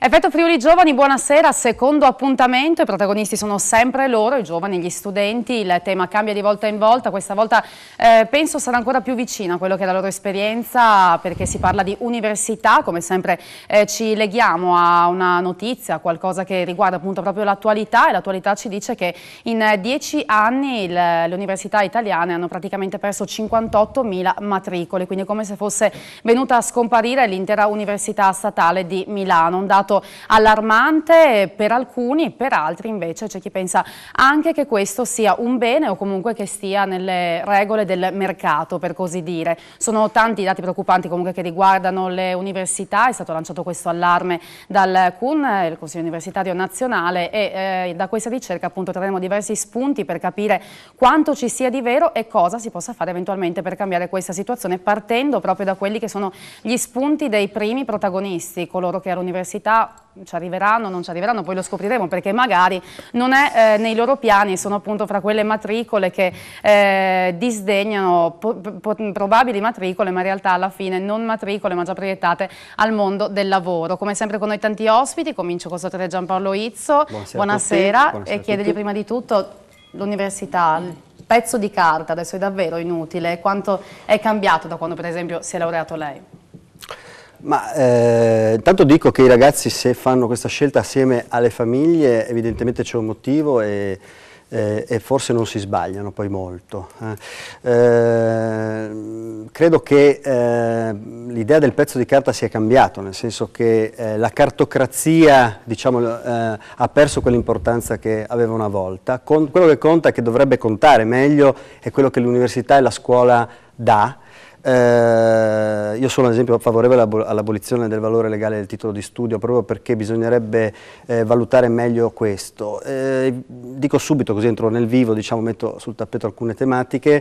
Effetto Friuli Giovani, buonasera, secondo appuntamento, i protagonisti sono sempre loro, i giovani, gli studenti, il tema cambia di volta in volta, questa volta penso sarà ancora più vicino a quello che è la loro esperienza, perché si parla di università, come sempre ci leghiamo a una notizia, qualcosa che riguarda appunto proprio l'attualità, e l'attualità ci dice che in 10 anni le università italiane hanno praticamente perso 58.000 matricole, quindi è come se fosse venuta a scomparire l'intera università statale di Milano, un dato allarmante per alcuni, per altri invece c'è chi pensa anche che questo sia un bene o comunque che stia nelle regole del mercato, per così dire. Sono tanti i dati preoccupanti comunque che riguardano le università, è stato lanciato questo allarme dal CUN, il Consiglio Universitario Nazionale, e da questa ricerca appunto trarremo diversi spunti per capire quanto ci sia di vero e cosa si possa fare eventualmente per cambiare questa situazione, partendo proprio da quelli che sono gli spunti dei primi protagonisti, coloro che all'università ci arriveranno, non ci arriveranno, poi lo scopriremo perché magari non è nei loro piani, sono appunto fra quelle matricole che disdegnano probabili matricole, ma in realtà alla fine non matricole ma già proiettate al mondo del lavoro. Come sempre con noi tanti ospiti, comincio con il sottotitolare Giampaolo Izzo, buonasera, e chiedergli prima di tutto l'università, il pezzo di carta adesso è davvero inutile, quanto è cambiato da quando per esempio si è laureato lei? Ma intanto dico che i ragazzi, se fanno questa scelta assieme alle famiglie, evidentemente c'è un motivo e forse non si sbagliano poi molto. Credo che l'idea del pezzo di carta sia cambiato, nel senso che la cartocrazia, diciamo, ha perso quell'importanza che aveva una volta. Quello che conta e che dovrebbe contare meglio è quello che l'università e la scuola dà. Io sono ad esempio favorevole all'abolizione del valore legale del titolo di studio, proprio perché bisognerebbe valutare meglio questo. Dico subito, così entro nel vivo, diciamo, metto sul tappeto alcune tematiche.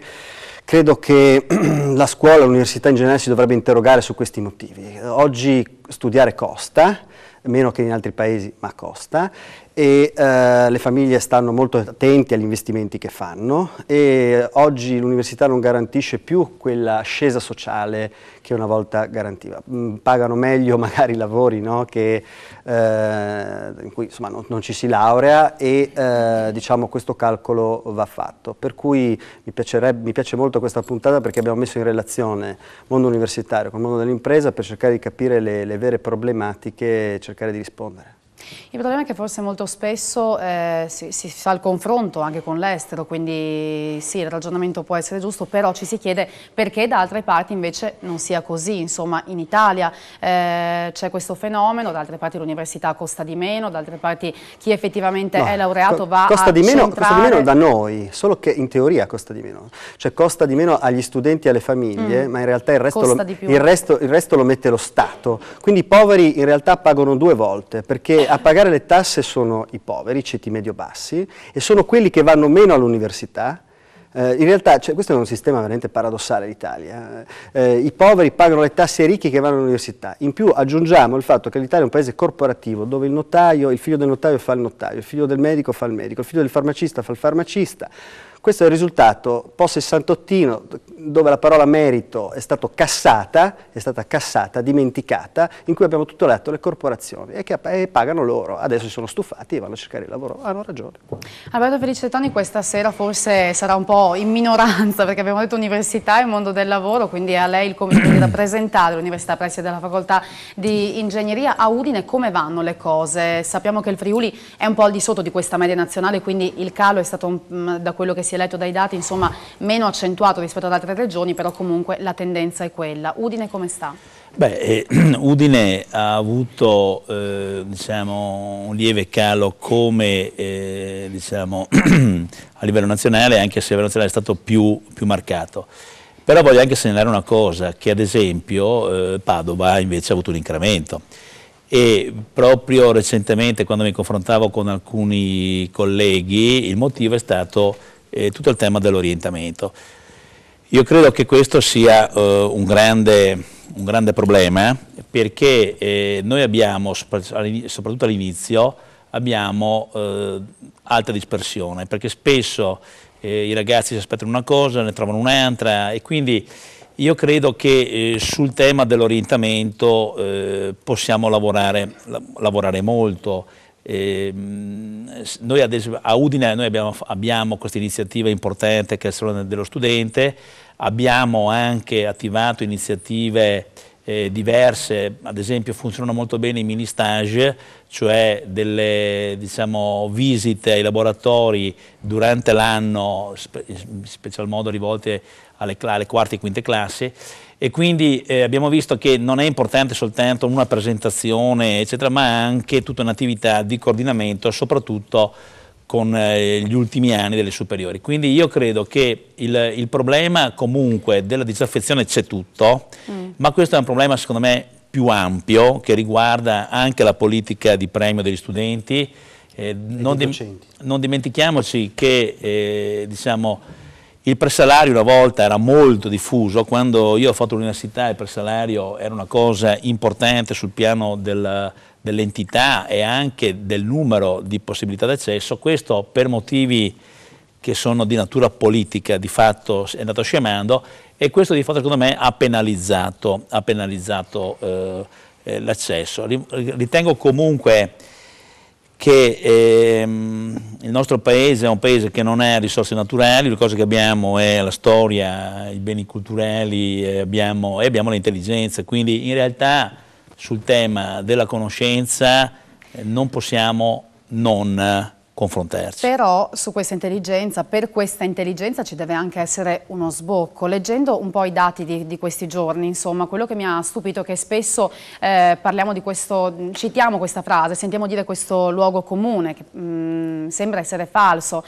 Credo che la scuola, l'università in generale si dovrebbe interrogare su questi motivi. Oggi studiare costa, meno che in altri paesi, ma costa, e le famiglie stanno molto attenti agli investimenti che fanno, e oggi l'università non garantisce più quella ascesa sociale che una volta garantiva. Pagano meglio magari i lavori, no? In cui insomma, non ci si laurea, e diciamo questo calcolo va fatto. Per cui mi piace molto questa puntata, perché abbiamo messo in relazione il mondo universitario con il mondo dell'impresa per cercare di capire le vere problematiche e cercare di rispondere. Il problema è che forse molto spesso si fa il confronto anche con l'estero, quindi sì, il ragionamento può essere giusto, però ci si chiede perché da altre parti invece non sia così. Insomma, in Italia c'è questo fenomeno, da altre parti l'università costa di meno, da altre parti chi effettivamente è laureato va a centrare... Costa di meno da noi, solo che in teoria costa di meno. Cioè costa di meno agli studenti e alle famiglie, ma in realtà il resto lo mette lo Stato. Quindi i poveri in realtà pagano due volte, perché a pagare le tasse sono i poveri, i ceti medio-bassi, e sono quelli che vanno meno all'università. In realtà questo è un sistema veramente paradossale l'Italia. I poveri pagano le tasse ai ricchi che vanno all'università. In più aggiungiamo il fatto che l'Italia è un paese corporativo, dove il figlio del notaio fa il notaio, il figlio del medico fa il medico, il figlio del farmacista fa il farmacista. Questo è il risultato post-sessantottino, dove la parola merito è stata cassata, dimenticata, in cui abbiamo tutto letto le corporazioni e pagano loro. Adesso si sono stufati e vanno a cercare il lavoro. Hanno ragione. Alberto Felicetoni questa sera forse sarà un po' in minoranza, perché abbiamo detto università e mondo del lavoro, quindi a lei il compito di rappresentare l'università preside della facoltà di ingegneria. A Udine come vanno le cose? Sappiamo che il Friuli è un po' al di sotto di questa media nazionale, quindi il calo è stato, da quello che si è letto dai dati, insomma, meno accentuato rispetto ad altre regioni, però comunque la tendenza è quella. Udine come sta? Beh, Udine ha avuto diciamo, un lieve calo come diciamo, a livello nazionale, anche se a livello nazionale è stato più marcato. Però voglio anche segnalare una cosa, che ad esempio Padova invece ha avuto un incremento. E proprio recentemente, quando mi confrontavo con alcuni colleghi, il motivo è stato tutto il tema dell'orientamento. Io credo che questo sia un grande problema, perché noi abbiamo, soprattutto all'inizio, abbiamo alta dispersione, perché spesso i ragazzi si aspettano una cosa, ne trovano un'altra, e quindi io credo che sul tema dell'orientamento possiamo lavorare molto. Noi adesso a Udine abbiamo questa iniziativa importante che è il Salone dello Studente, abbiamo anche attivato iniziative diverse, ad esempio funzionano molto bene i mini stage, cioè delle visite ai laboratori durante l'anno, in special modo rivolte alle quarte e quinte classi, e quindi abbiamo visto che non è importante soltanto una presentazione eccetera, ma anche tutta un'attività di coordinamento, soprattutto con gli ultimi anni delle superiori. Quindi io credo che il problema comunque della disaffezione c'è tutto, ma questo è un problema secondo me più ampio che riguarda anche la politica di premio degli studenti. Non dimentichiamoci che il presalario una volta era molto diffuso. Quando io ho fatto l'università il presalario era una cosa importante sul piano dell'entità e anche del numero di possibilità d'accesso. Questo per motivi che sono di natura politica di fatto è andato scemando, e questo di fatto secondo me ha penalizzato l'accesso. Ritengo comunque che il nostro paese è un paese che non ha risorse naturali, le cose che abbiamo è la storia, i beni culturali e abbiamo le intelligenze, quindi in realtà sul tema della conoscenza non possiamo non confrontarci. Però su questa intelligenza, per questa intelligenza ci deve anche essere uno sbocco. Leggendo un po' i dati di questi giorni, insomma, quello che mi ha stupito è che spesso parliamo di questo, citiamo questa frase, sentiamo dire questo luogo comune che sembra essere falso.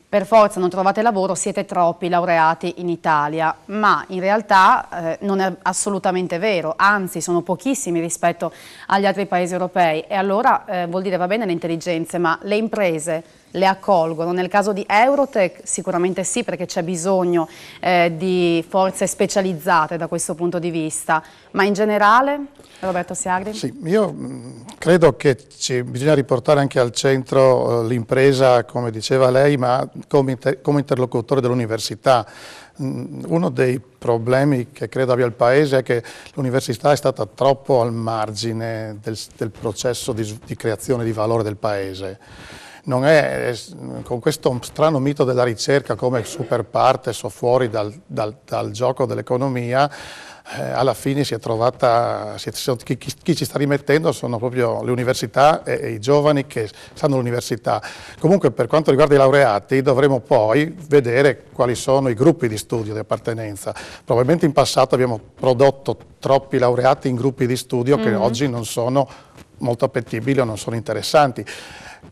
Per forza non trovate lavoro, siete troppi laureati in Italia, ma in realtà non è assolutamente vero, anzi sono pochissimi rispetto agli altri paesi europei, e allora vuol dire va bene le intelligenze, ma le imprese le accolgono? Nel caso di Eurotech sicuramente sì, perché c'è bisogno di forze specializzate da questo punto di vista, ma in generale, Roberto Siagri? Sì, io credo che bisogna riportare anche al centro l'impresa, come diceva lei, ma come interlocutore dell'università. Uno dei problemi che credo abbia il Paese è che l'università è stata troppo al margine del processo di creazione di valore del Paese. Non è, con questo strano mito della ricerca come super partes o fuori dal gioco dell'economia, alla fine si è trovata, chi ci sta rimettendo sono proprio le università e i giovani che stanno all'università. Comunque per quanto riguarda i laureati dovremo poi vedere quali sono i gruppi di studio di appartenenza. Probabilmente in passato abbiamo prodotto troppi laureati in gruppi di studio che oggi non sono molto appetibili o non sono interessanti.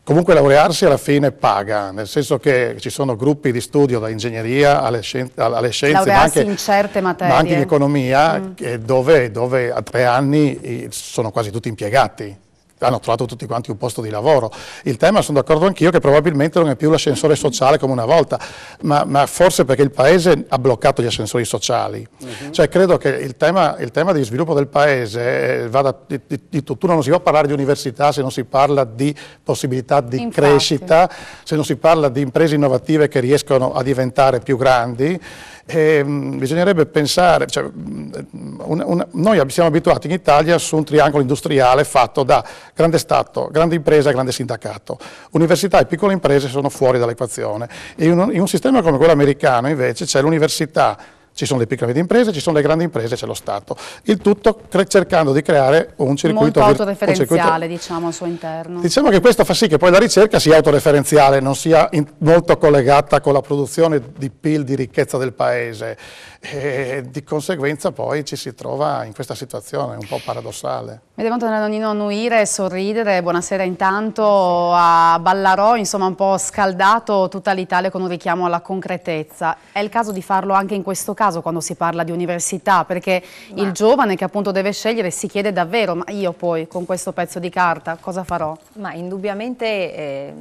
Comunque laurearsi alla fine paga, nel senso che ci sono gruppi di studio da ingegneria alle scienze, ma anche in certe materie, ma anche in economia, dove a 3 anni sono quasi tutti impiegati. Hanno trovato tutti quanti un posto di lavoro. Il tema, sono d'accordo anch'io, che probabilmente non è più l'ascensore sociale come una volta, ma forse perché il Paese ha bloccato gli ascensori sociali. Cioè credo che il tema di sviluppo del Paese vada di tutto. Non si può parlare di università se non si parla di possibilità di crescita, se non si parla di imprese innovative che riescono a diventare più grandi. Bisognerebbe pensare, noi siamo abituati in Italia su un triangolo industriale fatto da grande Stato, grande impresa e grande sindacato. Università e piccole imprese sono fuori dall'equazione. In un sistema come quello americano invece c'è l'università, ci sono le piccole e medie imprese, ci sono le grandi imprese, c'è lo Stato. Il tutto cercando di creare un circuito molto autoreferenziale, diciamo, al suo interno. Diciamo che questo fa sì che poi la ricerca sia autoreferenziale, non sia molto collegata con la produzione di PIL, di ricchezza del Paese. E di conseguenza poi ci si trova in questa situazione un po' paradossale. Vediamo Antonio Nannino annuire, sorridere. Buonasera intanto a Ballarò, insomma un po' scaldato tutta l'Italia con un richiamo alla concretezza. È il caso di farlo anche in questo caso quando si parla di università, perché il giovane che appunto deve scegliere si chiede davvero, ma io poi con questo pezzo di carta cosa farò? Ma indubbiamente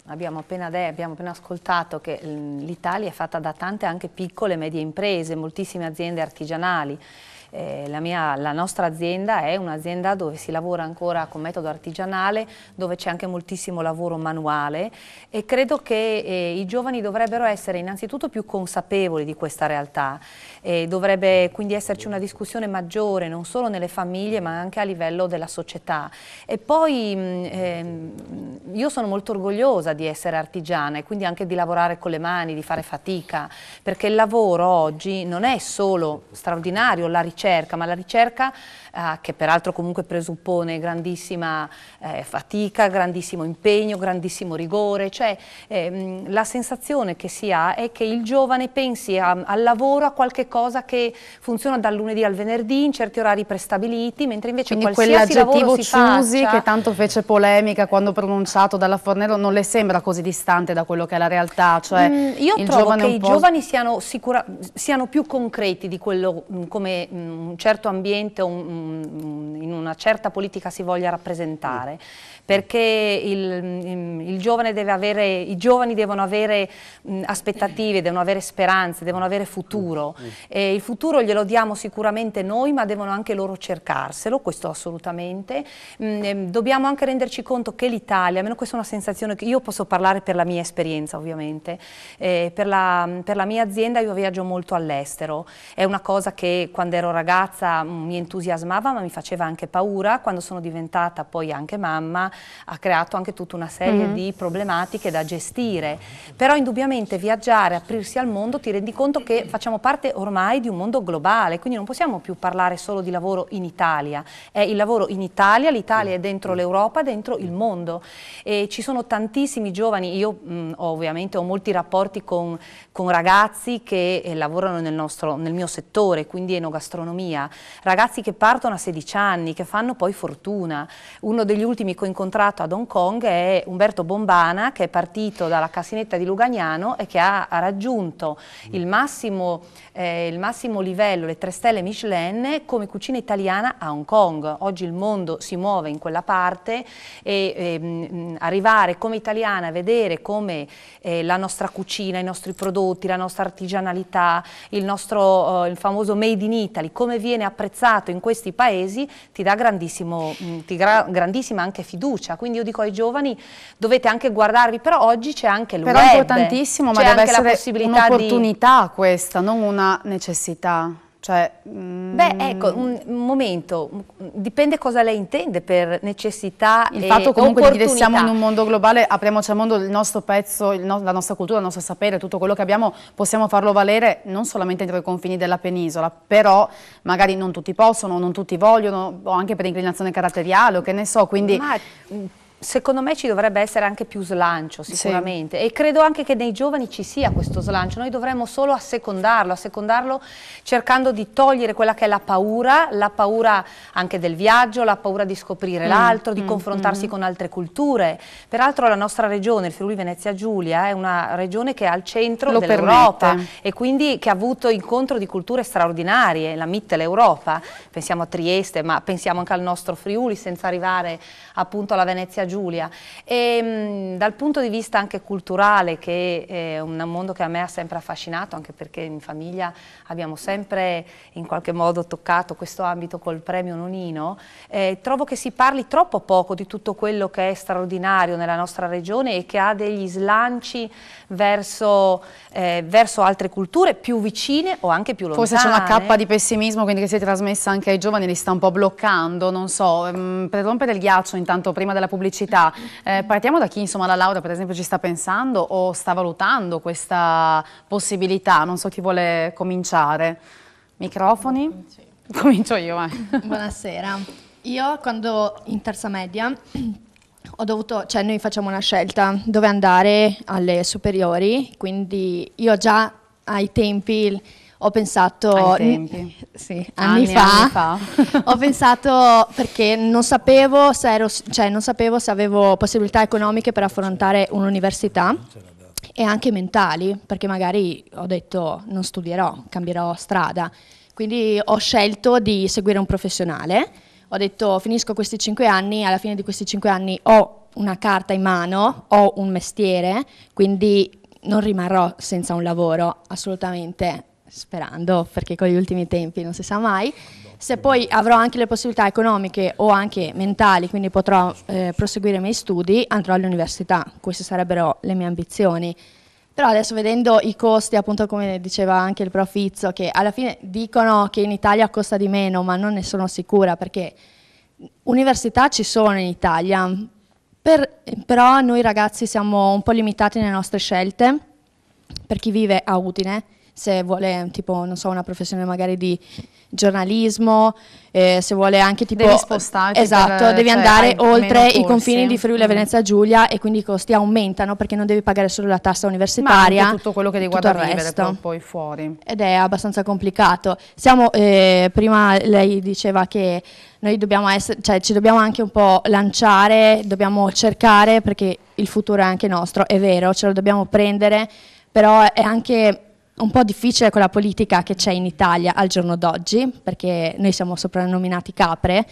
abbiamo appena ascoltato che l'Italia è fatta da tante anche piccole e medie imprese, moltissime aziende artigianali. La nostra azienda è un'azienda dove si lavora ancora con metodo artigianale, dove c'è anche moltissimo lavoro manuale, e credo che i giovani dovrebbero essere innanzitutto più consapevoli di questa realtà. Dovrebbe quindi esserci una discussione maggiore non solo nelle famiglie ma anche a livello della società. E poi io sono molto orgogliosa di essere artigiana e quindi anche di lavorare con le mani, di fare fatica, perché il lavoro oggi non è solo straordinario la ricerca, ma la ricerca che peraltro comunque presuppone grandissima fatica, grandissimo impegno, grandissimo rigore, cioè la sensazione che si ha è che il giovane pensi al lavoro, a qualche cosa che funziona dal lunedì al venerdì in certi orari prestabiliti, mentre invece quindi qualsiasi lavoro quell'aggettivo si choosy faccia, che tanto fece polemica quando pronunciato dalla Fornero non le sembra così distante da quello che è la realtà? Cioè, io trovo che i giovani siano più concreti di quello come un certo ambiente o in una certa politica si voglia rappresentare, perché i giovani devono avere aspettative, devono avere speranze, devono avere futuro, e il futuro glielo diamo sicuramente noi, ma devono anche loro cercarselo, questo assolutamente. Dobbiamo anche renderci conto che l'Italia, almeno questa è una sensazione che io posso parlare per la mia esperienza ovviamente, per la mia azienda io viaggio molto all'estero, è una cosa che quando ero ragazza mi entusiasmava ma mi faceva anche paura, quando sono diventata poi anche mamma ha creato anche tutta una serie di problematiche da gestire, però indubbiamente viaggiare, aprirsi al mondo, ti rendi conto che facciamo parte ormai di un mondo globale, quindi non possiamo più parlare solo di lavoro in Italia, è il lavoro in Italia, l'Italia è dentro l'Europa, dentro il mondo, e ci sono tantissimi giovani, io ovviamente ho molti rapporti con ragazzi che lavorano nel mio settore, quindi enogastronomia, ragazzi che partono a 16 anni, che fanno poi fortuna. Uno degli ultimi che ho incontrato ad Hong Kong è Umberto Bombana, che è partito dalla cassinetta di Lugagnano e che ha raggiunto il massimo livello, le 3 stelle Michelin come cucina italiana a Hong Kong. Oggi il mondo si muove in quella parte e arrivare come italiana a vedere come la nostra cucina, i nostri prodotti, la nostra artigianalità, il famoso Made in Italy, come viene apprezzato in questi paesi, ti dà grandissima anche fiducia. Quindi io dico ai giovani, dovete anche guardarvi, però oggi c'è anche il web. Però è importantissimo, ma deve essere un'opportunità questa, non una necessità. Cioè, beh, ecco, un momento, dipende cosa lei intende per necessità e il fatto comunque di dire siamo in un opportunità. mondo globale, apriamoci al mondo, il nostro pezzo, la nostra cultura, il nostro sapere, tutto quello che abbiamo possiamo farlo valere non solamente entro i confini della penisola, però magari non tutti possono, non tutti vogliono, o anche per inclinazione caratteriale o che ne so, quindi... Secondo me ci dovrebbe essere anche più slancio sicuramente, sì. E credo anche che nei giovani ci sia questo slancio, noi dovremmo solo assecondarlo cercando di togliere quella che è la paura anche del viaggio, la paura di scoprire l'altro, di confrontarsi con altre culture. Peraltro la nostra regione, il Friuli Venezia Giulia, è una regione che è al centro dell'Europa e quindi che ha avuto incontro di culture straordinarie, la Mitteleuropa, pensiamo a Trieste, ma pensiamo anche al nostro Friuli, senza arrivare appunto alla Venezia Giulia. E dal punto di vista anche culturale, che è un mondo che a me ha sempre affascinato, anche perché in famiglia abbiamo sempre in qualche modo toccato questo ambito col premio Nonino, trovo che si parli troppo poco di tutto quello che è straordinario nella nostra regione e che ha degli slanci verso altre culture più vicine o anche più lontane. Forse c'è una cappa di pessimismo quindi che si è trasmessa anche ai giovani, li sta un po' bloccando, non so, per rompere il ghiaccio intanto prima della pubblicità, partiamo da chi insomma la laurea per esempio ci sta pensando o sta valutando questa possibilità, non so chi vuole cominciare. Microfoni? Sì. Comincio io. Buonasera, io quando in terza media ho dovuto, cioè noi facciamo una scelta dove andare alle superiori, quindi io già ai tempi ho pensato, sì, anni fa, ho pensato perché non sapevo se avevo possibilità economiche per affrontare un'università e anche mentali, perché magari ho detto non studierò, cambierò strada, quindi ho scelto di seguire un professionale, ho detto finisco questi 5 anni, alla fine di questi 5 anni ho una carta in mano, ho un mestiere, quindi non rimarrò senza un lavoro, assolutamente. Sperando, perché con gli ultimi tempi non si sa mai. Se poi avrò anche le possibilità economiche o anche mentali, quindi potrò proseguire i miei studi, andrò all'università. Queste sarebbero le mie ambizioni. Però adesso vedendo i costi, appunto come diceva anche il prof Izzo, che alla fine dicono che in Italia costa di meno, ma non ne sono sicura, perché università ci sono in Italia, però noi ragazzi siamo un po' limitati nelle nostre scelte. Per chi vive a Udine, se vuole tipo, non so, una professione magari di giornalismo, se vuole anche tipo... Devi spostarti. Esatto, devi cioè, andare oltre i corsi. confini di Friuli e Venezia Giulia e quindi i costi aumentano perché non devi pagare solo la tassa universitaria, ma anche tutto quello che riguarda tutto il vivere resto. poi fuori. Ed è abbastanza complicato. Prima lei diceva che noi dobbiamo ci dobbiamo anche un po' lanciare, dobbiamo cercare perché il futuro è anche nostro, è vero, ce lo dobbiamo prendere, però è anche un po' difficile con la politica che c'è in Italia al giorno d'oggi, perché noi siamo soprannominati capre,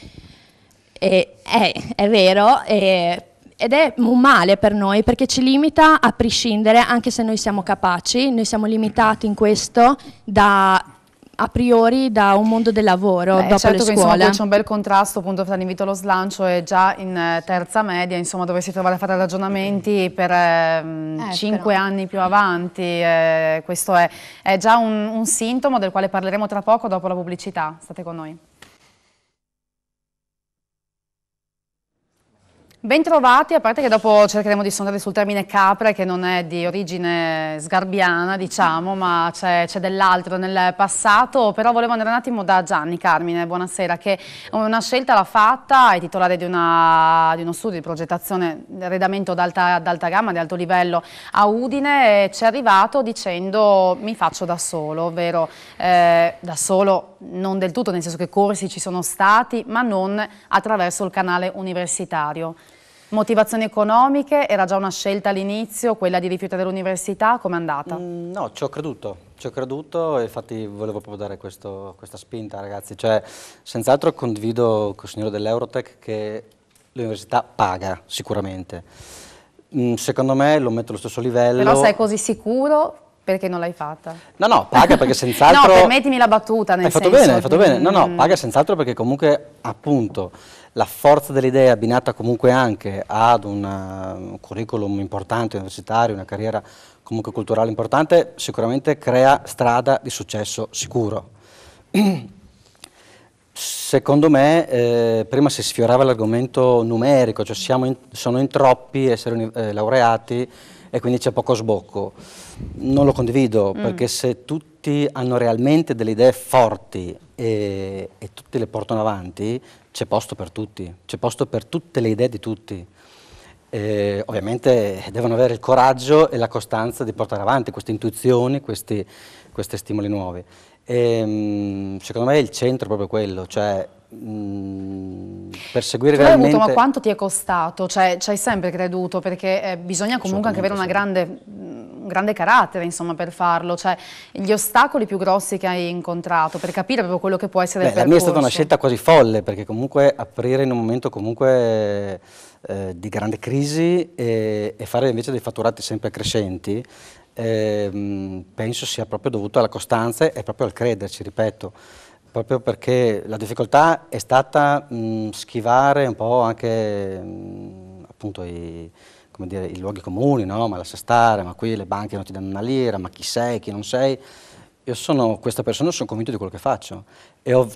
è vero, ed è un male per noi perché ci limita a prescindere, anche se noi siamo capaci, noi siamo limitati in questo a priori da un mondo del lavoro, dopo certo le che, scuole. insomma, poi c'è un bel contrasto appunto tra l'invito allo slancio e già in terza media, insomma, dovresti trovare a fare ragionamenti per 5 anni più avanti. Questo è già un sintomo del quale parleremo tra poco dopo la pubblicità. State con noi. Bentrovati, a parte che dopo cercheremo di sondare sul termine capre, che non è di origine sgarbiana, diciamo, ma c'è dell'altro nel passato. Però volevo andare un attimo da Gianni Carmine, buonasera, che una scelta l'ha fatta, è titolare di uno studio di progettazione, arredamento d'alta gamma, di alto livello a Udine, e ci è arrivato dicendo mi faccio da solo, ovvero da solo non del tutto, nel senso che corsi ci sono stati, ma non attraverso il canale universitario. Motivazioni economiche, era già una scelta all'inizio, quella di rifiutare l'università, com'è andata? No, ci ho creduto e infatti volevo proprio dare questa spinta, ragazzi. Cioè, senz'altro condivido col signore dell'Eurotech che l'università paga, sicuramente. Secondo me lo metto allo stesso livello. Però sei così sicuro? Perché non l'hai fatta? No, paga perché senz'altro... No, permettimi la battuta, nel senso... Hai fatto bene. No, paga senz'altro perché comunque, appunto, la forza dell'idea abbinata comunque anche ad un curriculum importante universitario, una carriera comunque culturale importante, sicuramente crea strada di successo sicuro. Secondo me, prima si sfiorava l'argomento numerico, cioè sono in troppi essere laureati e quindi c'è poco sbocco. Non lo condivido, perché se tutti hanno realmente delle idee forti e tutti le portano avanti, c'è posto per tutti, c'è posto per tutte le idee di tutti. Ovviamente devono avere il coraggio e la costanza di portare avanti queste intuizioni, questi stimoli nuovi. Secondo me il centro è proprio quello, cioè perseguire realmente... Ma quanto ti è costato? Cioè, ci hai sempre creduto, perché bisogna comunque anche avere un grande carattere, insomma, per farlo. Cioè, gli ostacoli più grossi che hai incontrato, per capire proprio quello che può essere il percorso. La mia è stata una scelta quasi folle, perché comunque aprire in un momento comunque di grande crisi e fare invece dei fatturati sempre crescenti, penso sia proprio dovuto alla costanza e proprio al crederci, ripeto. Proprio perché la difficoltà è stata schivare un po' anche appunto i luoghi comuni, no? Ma lascia stare, ma qui le banche non ti danno una lira, ma chi sei, chi non sei. Io sono questa persona, sono convinto di quello che faccio e ho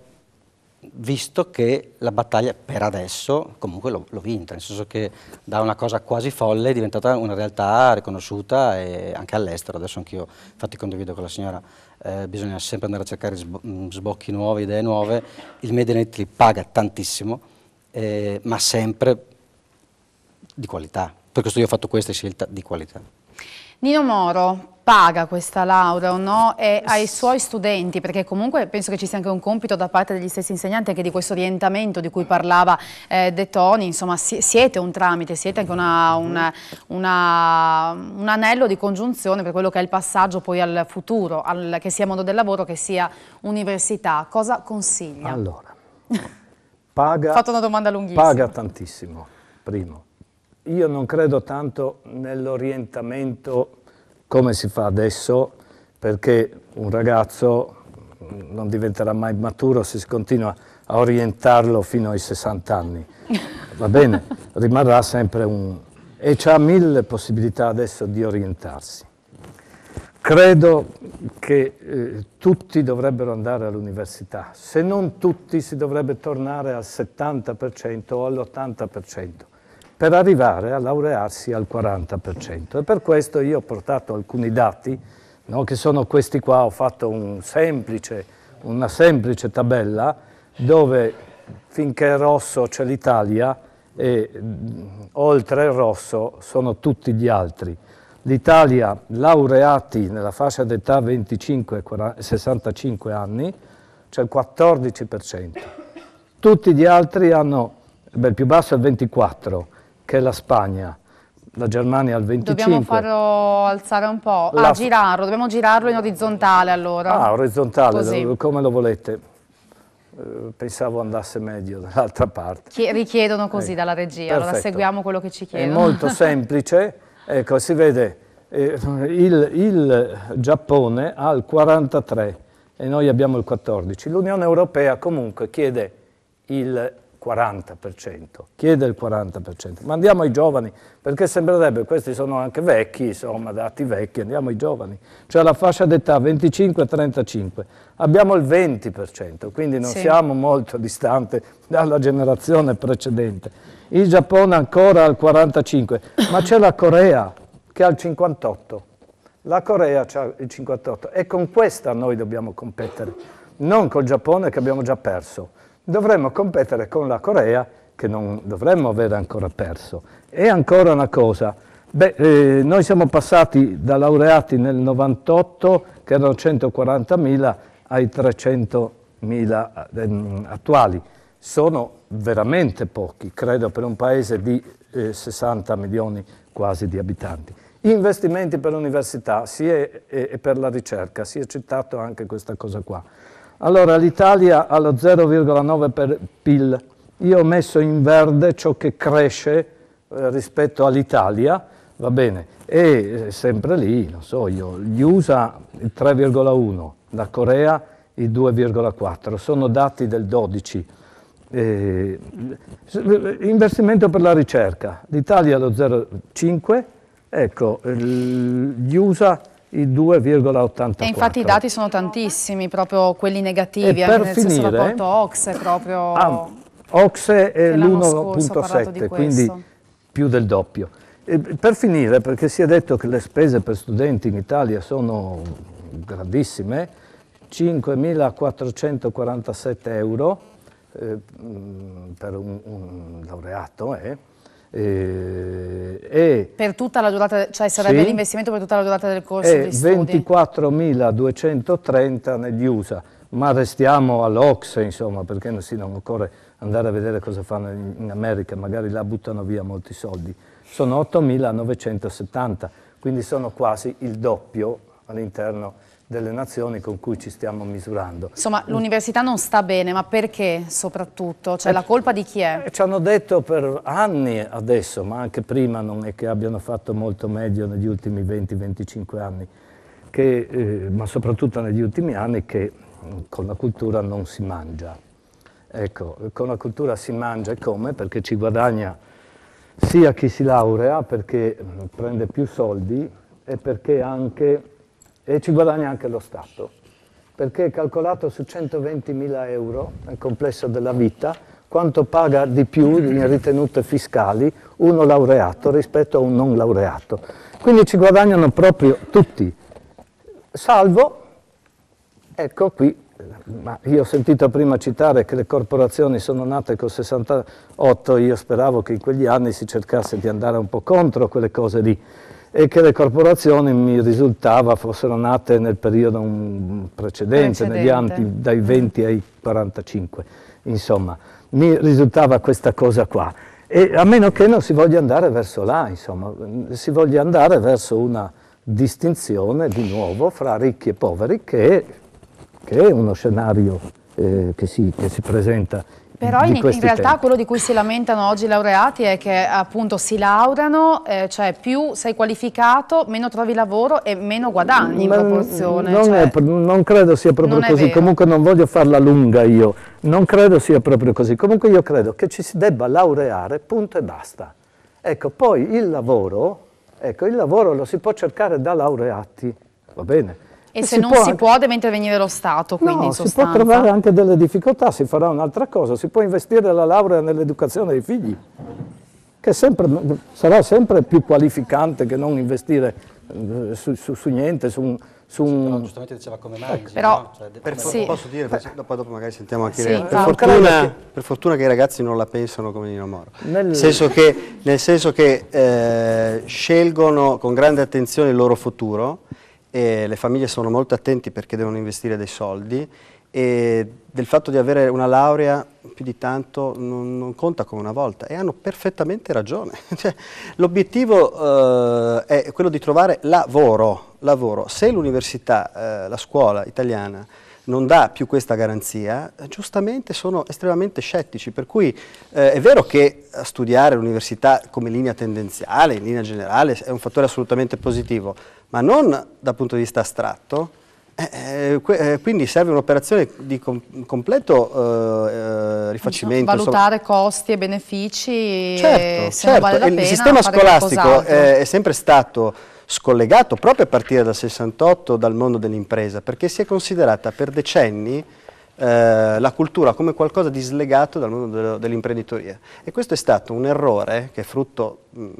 visto che la battaglia per adesso comunque l'ho vinta, nel senso che da una cosa quasi folle è diventata una realtà riconosciuta e anche all'estero. Adesso anch'io, infatti condivido con la signora, bisogna sempre andare a cercare sbocchi nuovi, idee nuove. Il Media in Italy paga tantissimo, ma sempre di qualità. Per questo io ho fatto questa scelta di qualità. Nino Moro paga questa laurea o no? E ai suoi studenti, perché comunque penso che ci sia anche un compito da parte degli stessi insegnanti, anche di questo orientamento di cui parlava De Toni, insomma siete un tramite, siete anche un anello di congiunzione per quello che è il passaggio poi al futuro, che sia mondo del lavoro, che sia università. Cosa consiglia? Allora, paga, ho fatto una domanda lunghissima. Paga tantissimo, primo. Io non credo tanto nell'orientamento come si fa adesso, perché un ragazzo non diventerà mai maturo se si continua a orientarlo fino ai 60 anni. Va bene, rimarrà sempre un... e ha 1000 possibilità adesso di orientarsi. Credo che tutti dovrebbero andare all'università, se non tutti si dovrebbe tornare al 70% o all'80%, per arrivare a laurearsi al 40%. E per questo io ho portato alcuni dati, no, che sono questi qua. Ho fatto una semplice tabella dove finché è rosso c'è l'Italia e oltre il rosso sono tutti gli altri. L'Italia, laureati nella fascia d'età 25-65 anni, c'è il 14%. Tutti gli altri hanno, il più basso è il 24%, che è la Spagna, la Germania al 25%. Dobbiamo farlo alzare un po', dobbiamo girarlo in orizzontale allora. Ah, orizzontale, così. Come lo volete. Pensavo andasse meglio dall'altra parte. Richiedono così dalla regia, perfetto. Allora seguiamo quello che ci chiedono. È molto semplice, ecco, si vede, il Giappone ha il 43% e noi abbiamo il 14%. L'Unione Europea comunque chiede il 40%, ma andiamo ai giovani, perché sembrerebbe, questi sono anche vecchi, insomma, dati vecchi, andiamo ai giovani, cioè la fascia d'età 25-35, abbiamo il 20%, quindi non siamo molto distante dalla generazione precedente. Il Giappone ancora al 45%, ma c'è la Corea che ha il 58%, la Corea ha il 58% e con questa noi dobbiamo competere, non col Giappone che abbiamo già perso. Dovremmo competere con la Corea, che non dovremmo avere ancora perso. E ancora una cosa, noi siamo passati da laureati nel 98, che erano 140.000, ai 300.000 attuali. Sono veramente pochi, credo, per un paese di 60 milioni quasi di abitanti. Investimenti per l'università e per la ricerca, si è citato anche questa cosa qua. Allora, l'Italia ha lo 0,9 per PIL. Io ho messo in verde ciò che cresce rispetto all'Italia, va bene, e sempre lì, non so io, gli USA il 3,1, la Corea il 2,4, sono dati del 12. Investimento per la ricerca, l'Italia lo 0,5, ecco, gli USA il 2,84. E infatti i dati sono tantissimi, proprio quelli negativi, anche nel stesso rapporto OCSE proprio. OCSE è l'1,7, quindi più del doppio. E per finire, perché si è detto che le spese per studenti in Italia sono grandissime, 5.447 euro per un laureato, per tutta la durata, cioè sarebbe l'investimento per tutta la durata del corso di studi? 24.230 negli USA, ma restiamo all'OCSE, insomma, perché non occorre andare a vedere cosa fanno in America, magari là buttano via molti soldi. Sono 8.970, quindi sono quasi il doppio all'interno delle nazioni con cui ci stiamo misurando. Insomma, l'università non sta bene, ma perché soprattutto? Cioè, la colpa di chi è? Ci hanno detto per anni adesso, ma anche prima non è che abbiano fatto molto meglio negli ultimi 20-25 anni, ma soprattutto negli ultimi anni, che con la cultura non si mangia. Ecco, con la cultura si mangia e come? Perché ci guadagna sia chi si laurea, perché prende più soldi, e perché e ci guadagna anche lo Stato, perché è calcolato su 120.000 euro nel complesso della vita, quanto paga di più in ritenute fiscali uno laureato rispetto a un non laureato. Quindi ci guadagnano proprio tutti, salvo, ecco qui, ma io ho sentito prima citare che le corporazioni sono nate col 68, io speravo che in quegli anni si cercasse di andare un po' contro quelle cose lì, e che le corporazioni mi risultava fossero nate nel periodo precedente, negli anni dai 20 ai 45, insomma, mi risultava questa cosa qua. E a meno che non si voglia andare verso là, insomma, si voglia andare verso una distinzione di nuovo fra ricchi e poveri, che è uno scenario che si presenta Però in realtà quello di cui si lamentano oggi i laureati è che appunto si laureano, cioè più sei qualificato, meno trovi lavoro e meno guadagni in proporzione. Non credo sia proprio così, comunque non voglio farla lunga io, non credo sia proprio così, comunque io credo che ci si debba laureare, punto e basta. Ecco, poi il lavoro lo si può cercare da laureati, va bene? E se non si può deve intervenire lo Stato, quindi in sostanza. Si può trovare anche delle difficoltà, si farà un'altra cosa, si può investire la laurea nell'educazione dei figli, che sarà sempre più qualificante che non investire su niente, su un... Però giustamente diceva come mangi, però, no? Cioè, posso dire, dopo magari sentiamo anche per fortuna che i ragazzi non la pensano come Nino Moro, nel senso che scelgono con grande attenzione il loro futuro, e le famiglie sono molto attenti perché devono investire dei soldi, e del fatto di avere una laurea più di tanto non conta come una volta, e hanno perfettamente ragione. Cioè, l'obiettivo è quello di trovare lavoro. Se l'università, la scuola italiana non dà più questa garanzia, giustamente sono estremamente scettici, per cui è vero che studiare all'università come linea tendenziale, in linea generale, è un fattore assolutamente positivo, ma non dal punto di vista astratto, quindi serve un'operazione di completo rifacimento. Valutare costi e benefici, certo, non vale la pena, il sistema scolastico è sempre stato scollegato proprio a partire dal 68 dal mondo dell'impresa, perché si è considerata per decenni la cultura come qualcosa di slegato dal mondo dell'imprenditoria, e questo è stato un errore che è frutto,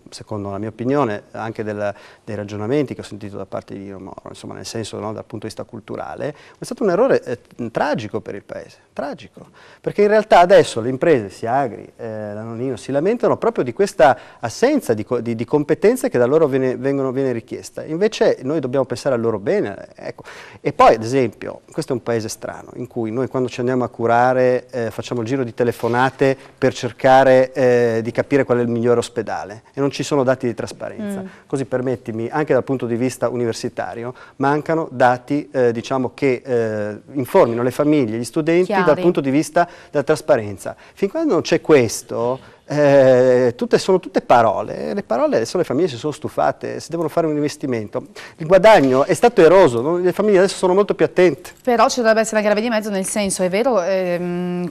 secondo la mia opinione, anche dei ragionamenti che ho sentito da parte di Nino Moro, insomma, nel senso, no, dal punto di vista culturale, è stato un errore tragico per il paese, tragico, perché in realtà adesso le imprese, sia Agri, la Nonino, si lamentano proprio di questa assenza di competenze che da loro viene richiesta. Invece noi dobbiamo pensare al loro bene, ecco. E poi, ad esempio, questo è un paese strano in cui noi quando ci andiamo a curare facciamo il giro di telefonate per cercare di capire qual è il migliore ospedale, e non ci sono dati di trasparenza. Così, permettimi, anche dal punto di vista universitario mancano dati diciamo che informino le famiglie, gli studenti dal punto di vista della trasparenza. Fin quando non c'è questo, sono tutte parole, le parole adesso le famiglie si sono stufate, si devono fare un investimento, il guadagno è stato eroso, le famiglie adesso sono molto più attente. Però ci dovrebbe essere anche la via di mezzo, nel senso, è vero,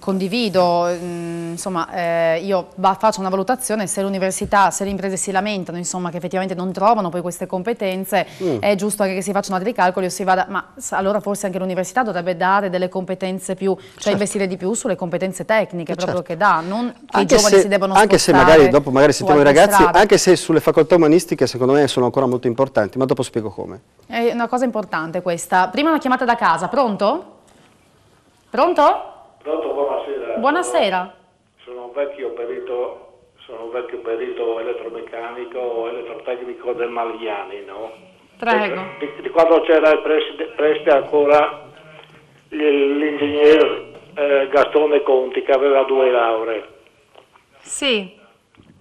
condivido, insomma, io faccio una valutazione, se l'università, se le imprese si lamentano, insomma, che effettivamente non trovano poi queste competenze, è giusto anche che si facciano altri calcoli o si vada, ma allora forse anche l'università dovrebbe dare delle competenze più, cioè investire di più sulle competenze tecniche, proprio che dà, non che i giovani si debbano anche se magari dopo sentiamo i ragazzi, anche se sulle facoltà umanistiche secondo me sono ancora molto importanti, ma dopo spiego come. È una cosa importante questa. Prima una chiamata da casa, pronto? Pronto? Pronto, buonasera. Buonasera. Sono un vecchio perito elettromeccanico, elettrotecnico del Malignani, no? Prego. Di quando c'era il preside ancora l'ingegner Gastone Conti, che aveva 2 lauree. Sì.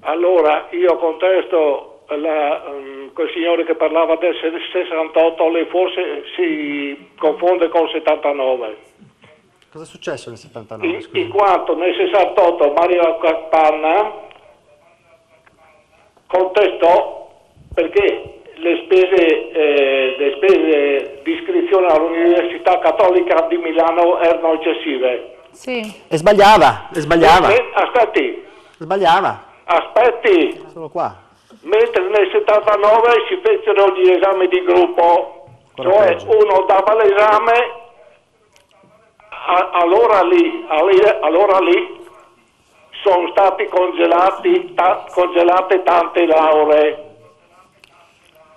Allora, io contesto quel signore che parlava del 68, lei forse si confonde col 79. Cosa è successo nel 79? In quanto nel 68 Mario Capanna contestò perché le spese di iscrizione all'Università Cattolica di Milano erano eccessive. Sì. E sbagliava. Aspetti. Sbagliava. Aspetti. Sono qua. Mentre nel 79 si fecero gli esami di gruppo, cioè uno dava l'esame, allora lì sono stati congelate tante lauree.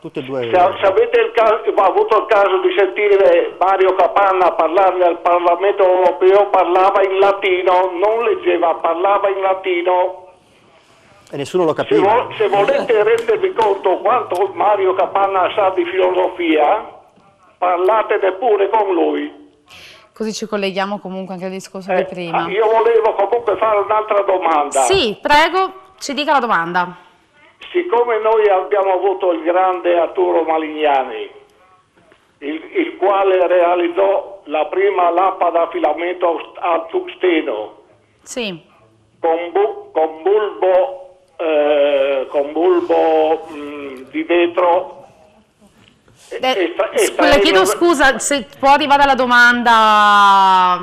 Tutte e due. Se avete avuto il caso di sentire Mario Capanna parlare al Parlamento europeo, parlava in latino, non leggeva, parlava in latino. E nessuno lo capiva. Se volete rendervi conto quanto Mario Capanna sa di filosofia, parlatene pure con lui. Così ci colleghiamo comunque anche al discorso di prima. Io volevo comunque fare un'altra domanda. Sì, prego, ci dica la domanda. Siccome noi abbiamo avuto il grande Arturo Malignani, il quale realizzò la prima lampada a filamento a tungsteno, Sì. con bulbo di vetro. Le chiedo scusa se può arrivare alla domanda.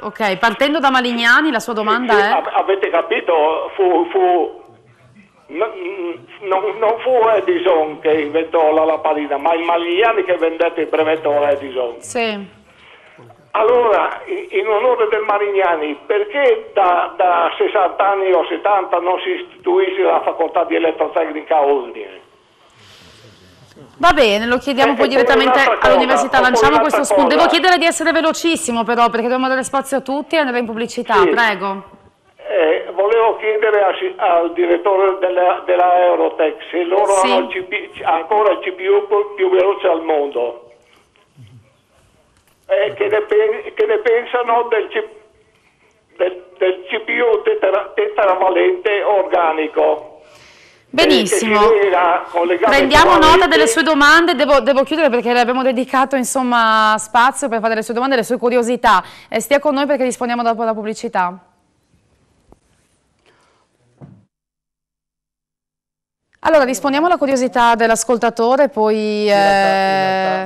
Ok, partendo da Malignani, la sua domanda è? Avete capito? Non fu Edison che inventò la lampadina, ma i Malignani che vendette il brevetto a Edison. Sì. Allora, in onore del Marignani, perché da 60 anni o 70 non si istituisce la facoltà di elettrotecnica a Udine? Va bene, lo chiediamo poi direttamente all'università, lanciamo questo spunto. Devo chiedere di essere velocissimo però, perché dobbiamo dare spazio a tutti e andare in pubblicità, sì. Prego. Volevo chiedere al direttore della Eurotech se loro sì. hanno ancora il CPU più veloce al mondo. Che ne pensano del CPU tetravalente organico? Benissimo, prendiamo nota delle sue domande. Devo chiudere perché le abbiamo dedicato insomma spazio per fare le sue domande e le sue curiosità. Stia con noi perché rispondiamo dopo la pubblicità. Allora, rispondiamo alla curiosità dell'ascoltatore, poi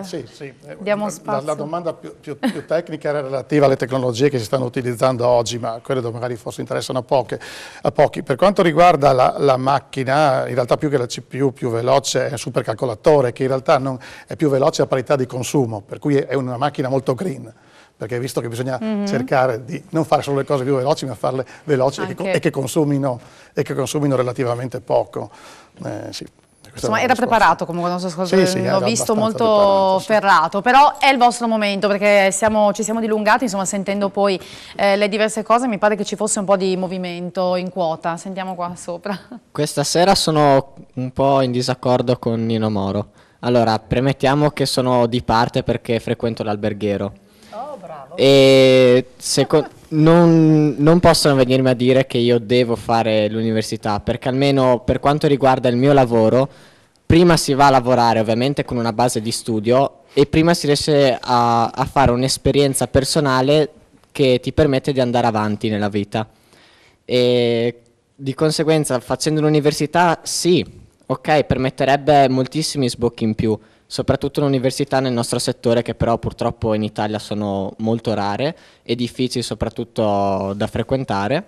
sì, diamo spazio. La domanda più tecnica era relativa alle tecnologie che si stanno utilizzando oggi, ma quelle magari forse interessano a pochi. Per quanto riguarda la macchina, in realtà più che la CPU più veloce è un supercalcolatore, che in realtà è più veloce a parità di consumo, per cui è una macchina molto green. Perché visto che bisogna cercare di non fare solo le cose più veloci, ma farle veloci e che consumino relativamente poco. Sì. Insomma, era preparato comunque, non so se sì, l'ho visto molto ferrato, sì. Però è il vostro momento perché ci siamo dilungati, insomma, sentendo poi le diverse cose, mi pare che ci fosse un po' di movimento in quota. Sentiamo qua sopra. Questa sera sono un po' in disaccordo con Nino Moro. Allora, premettiamo che sono di parte perché frequento l'alberghiero. Oh, bravo. E non possono venirmi a dire che io devo fare l'università, perché almeno per quanto riguarda il mio lavoro, prima si va a lavorare ovviamente con una base di studio e prima si riesce a fare un'esperienza personale che ti permette di andare avanti nella vita. E di conseguenza facendo l'università sì, ok, permetterebbe moltissimi sbocchi in più, soprattutto l'università nel nostro settore che però purtroppo in Italia sono molto rare e difficili soprattutto da frequentare,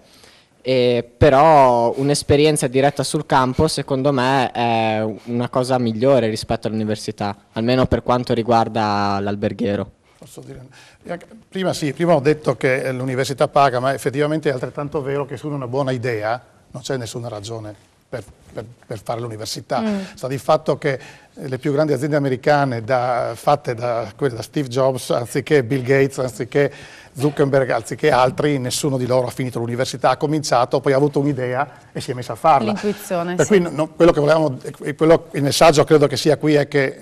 però un'esperienza diretta sul campo secondo me è una cosa migliore rispetto all'università, almeno per quanto riguarda l'alberghiero. Posso dire? Prima ho detto che l'università paga, ma effettivamente è altrettanto vero che su una buona idea non c'è nessuna ragione per fare l'università. Sta di fatto che le più grandi aziende americane fatte da Steve Jobs, anziché Bill Gates, anziché Zuckerberg, anziché altri, nessuno di loro ha finito l'università, ha cominciato, poi ha avuto un'idea e si è messo a farla. L'intuizione, per cui quello che volevamo, il messaggio credo che sia qui è che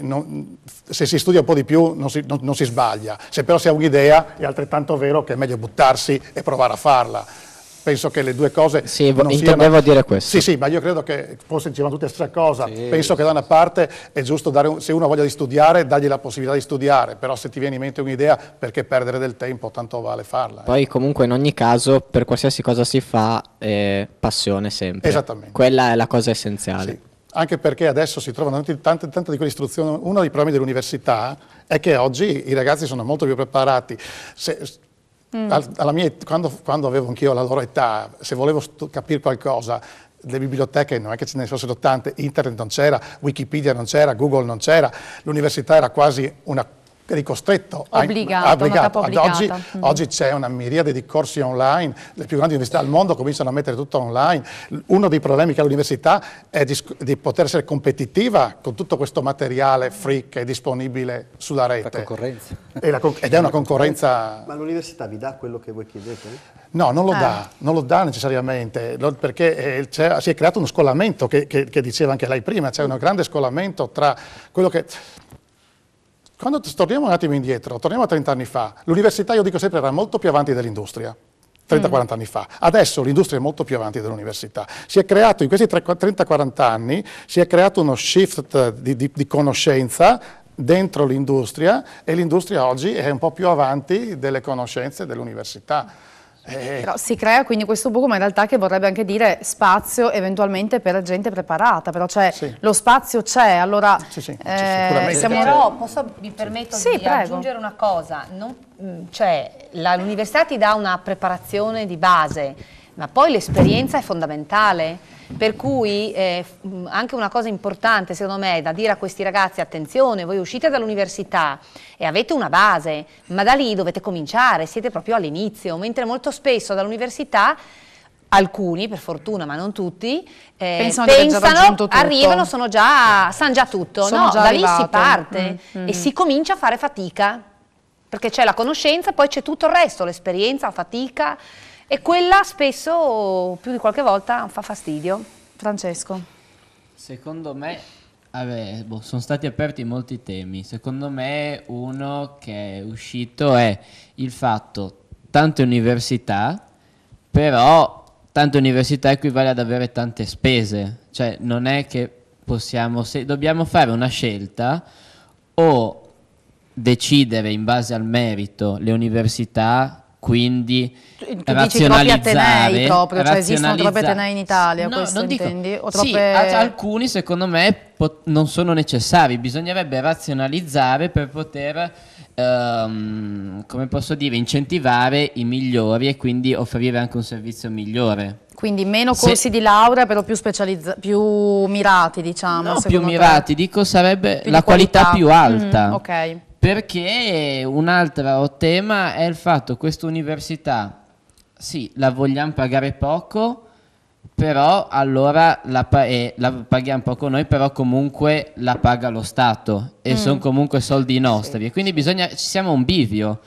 se si studia un po' di più non si sbaglia, se però si ha un'idea è altrettanto vero che è meglio buttarsi e provare a farla. Penso che le due cose intendevo dire questo. Sì, ma io credo che forse dicevano tutti la stessa cosa. Sì. Penso che da una parte è giusto dare, se uno ha voglia di studiare, dargli la possibilità di studiare, però se ti viene in mente un'idea, perché perdere del tempo, tanto vale farla. Poi comunque in ogni caso, per qualsiasi cosa si fa, passione sempre. Esattamente. Quella è la cosa essenziale. Sì. Anche perché adesso si trovano tante di quelle istruzioni. Uno dei problemi dell'università è che oggi i ragazzi sono molto più preparati. Quando avevo anch'io la loro età, se volevo capire qualcosa, le biblioteche non è che ce ne fossero tante, internet non c'era, Wikipedia non c'era, Google non c'era, l'università era quasi eri costretto, obbligato. Oggi c'è una miriade di corsi online, le più grandi università al mondo cominciano a mettere tutto online. Uno dei problemi che ha l'università è di poter essere competitiva con tutto questo materiale free che è disponibile sulla rete. La concorrenza. Ed è una concorrenza... Ma l'università vi dà quello che voi chiedete? No, non lo dà necessariamente, perché si è creato uno scollamento che diceva anche lei prima, c'è un grande scollamento tra quello che... Quando torniamo un attimo indietro, torniamo a 30 anni fa, l'università, io dico sempre, era molto più avanti dell'industria, 30-40 anni fa. Adesso l'industria è molto più avanti dell'università. Si è creato, in questi 30-40 anni, si è creato uno shift di conoscenza dentro l'industria e l'industria oggi è un po' più avanti delle conoscenze dell'università. Però si crea quindi questo buco, ma in realtà che vorrebbe anche dire spazio eventualmente per gente preparata, però lo spazio c'è, allora sicuramente. Però mi permetto di aggiungere una cosa, l'università ti dà una preparazione di base, ma poi l'esperienza è fondamentale, per cui anche una cosa importante secondo me è da dire a questi ragazzi: attenzione, voi uscite dall'università e avete una base, ma da lì dovete cominciare, siete proprio all'inizio, mentre molto spesso dall'università alcuni, per fortuna ma non tutti, arrivano, sanno già tutto, da lì si parte e si comincia a fare fatica, perché c'è la conoscenza, poi c'è tutto il resto, l'esperienza, la fatica, e quella spesso, più di qualche volta, fa fastidio. Francesco? Secondo me, sono stati aperti molti temi. Secondo me uno che è uscito è il fatto: tante università, però tante università equivale ad avere tante spese. Cioè non è che possiamo, dobbiamo fare una scelta, o decidere in base al merito le università, quindi razionalizzare, cioè esistono troppi atenei in Italia, questo non intendi? Sì, alcuni secondo me non sono necessari, bisognerebbe razionalizzare per poter, come posso dire, incentivare i migliori e quindi offrire anche un servizio migliore. Quindi meno corsi di laurea, però più mirati, diciamo. No, più mirati, dico sarebbe la qualità più alta. Ok. Perché un altro tema è il fatto che questa università, sì, la vogliamo pagare poco, però allora la paghiamo poco noi, però comunque la paga lo Stato e sono comunque soldi nostri, e quindi ci siamo a un bivio.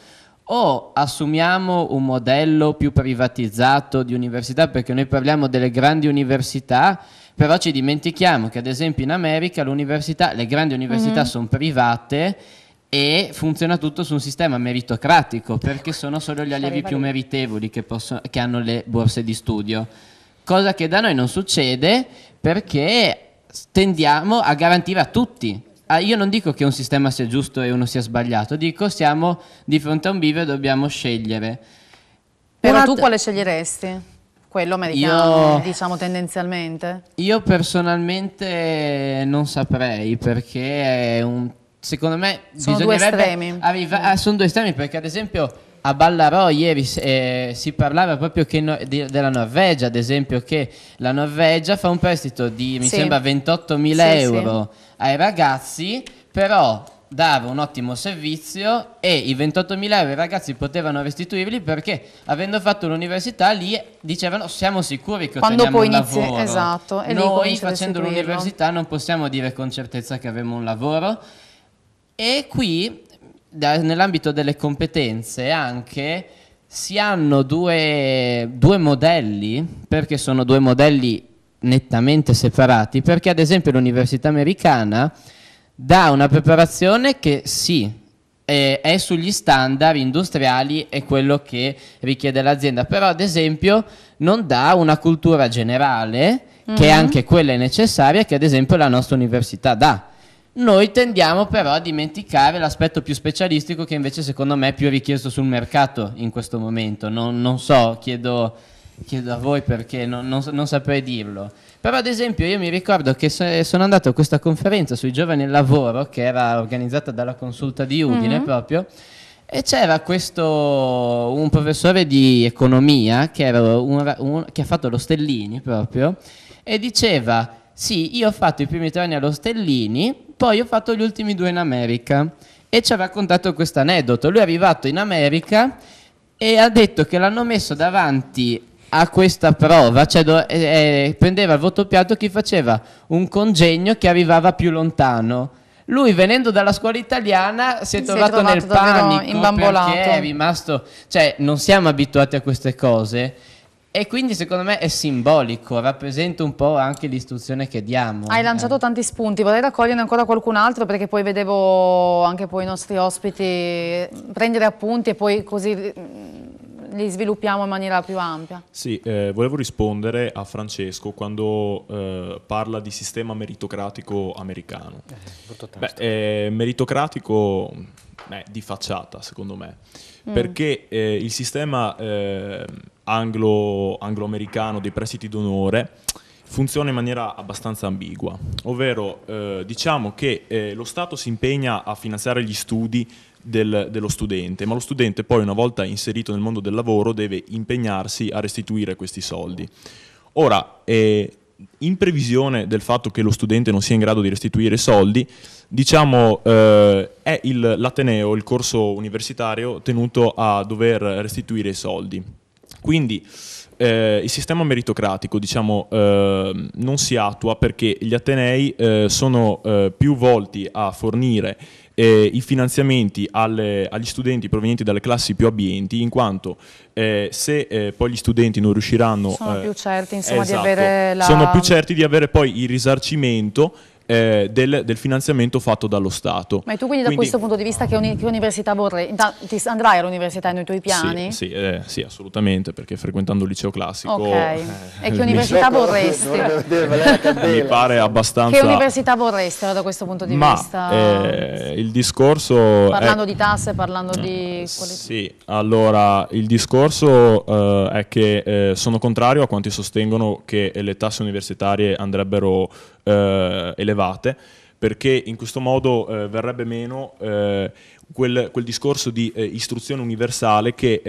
O assumiamo un modello più privatizzato di università, perché noi parliamo delle grandi università, però ci dimentichiamo che ad esempio in America le grandi università sono private e funziona tutto su un sistema meritocratico, perché sono solo gli allievi più meritevoli che hanno le borse di studio, cosa che da noi non succede, perché tendiamo a garantire a tutti. Io non dico che un sistema sia giusto e uno sia sbagliato, dico siamo di fronte a un bivio e dobbiamo scegliere. Però tu quale sceglieresti? Quello americano, diciamo tendenzialmente? Io personalmente non saprei, perché è secondo me sono due estremi. Sono due estremi, perché ad esempio a Ballarò ieri si parlava proprio della Norvegia, ad esempio, che la Norvegia fa un prestito di, mi sembra, 28.000 euro ai ragazzi, però dava un ottimo servizio e i 28.000 euro i ragazzi potevano restituirli, perché avendo fatto l'università lì dicevano: siamo sicuri che otteniamo un lavoro. Esatto, e noi facendo l'università non possiamo dire con certezza che avremo un lavoro. E qui nell'ambito delle competenze anche si hanno due modelli, perché sono due modelli nettamente separati, perché ad esempio l'università americana dà una preparazione che è sugli standard industriali e quello che richiede l'azienda, però ad esempio non dà una cultura generale, che anche quella è necessaria, che ad esempio la nostra università dà. Noi tendiamo però a dimenticare l'aspetto più specialistico, che invece secondo me è più richiesto sul mercato in questo momento. Non so, chiedo a voi, perché non saprei dirlo. Però ad esempio io mi ricordo che sono andato a questa conferenza sui giovani e il lavoro, che era organizzata dalla Consulta di Udine proprio, e c'era un professore di economia che ha fatto lo Stellini proprio, e diceva: sì, io ho fatto i primi 3 anni allo Stellini, poi ho fatto gli ultimi 2 in America, e ci ha raccontato questo aneddoto. Lui è arrivato in America e ha detto che l'hanno messo davanti a questa prova, cioè prendeva il voto piatto chi faceva un congegno che arrivava più lontano. Lui, venendo dalla scuola italiana, si è trovato nel panico, imbambolato, perché è rimasto, cioè non siamo abituati a queste cose. E quindi secondo me è simbolico, rappresenta un po' anche l'istruzione che diamo. Hai lanciato tanti spunti, vorrei raccoglierne ancora qualcun altro, perché poi vedevo anche poi i nostri ospiti prendere appunti e poi così li sviluppiamo in maniera più ampia. Sì, volevo rispondere a Francesco quando parla di sistema meritocratico americano. Meritocratico di facciata, secondo me, perché il sistema anglo-americano dei prestiti d'onore funziona in maniera abbastanza ambigua, ovvero diciamo che lo Stato si impegna a finanziare gli studi dello studente, ma lo studente poi, una volta inserito nel mondo del lavoro, deve impegnarsi a restituire questi soldi. Ora, in previsione del fatto che lo studente non sia in grado di restituire soldi, diciamo è l'Ateneo, il corso universitario, tenuto a dover restituire i soldi. Quindi il sistema meritocratico, diciamo, non si attua perché gli Atenei sono più volti a fornire i finanziamenti agli studenti provenienti dalle classi più abbienti, in quanto se poi gli studenti non riusciranno... Sono più certi, insomma, esatto, di avere sono più certi di avere poi il risarcimento del finanziamento fatto dallo Stato. Ma tu quindi da questo punto di vista che università vorrei? Andrai all'università nei tuoi piani? Sì, assolutamente, perché frequentando il liceo classico... Ok, e che università vorresti? Mi pare abbastanza... Che università vorresti da questo punto di vista? Il discorso... Parlando di tasse, parlando di... Sì, allora il discorso è che sono contrario a quanti sostengono che le tasse universitarie andrebbero elevate, perché in questo modo verrebbe meno quel discorso di istruzione universale che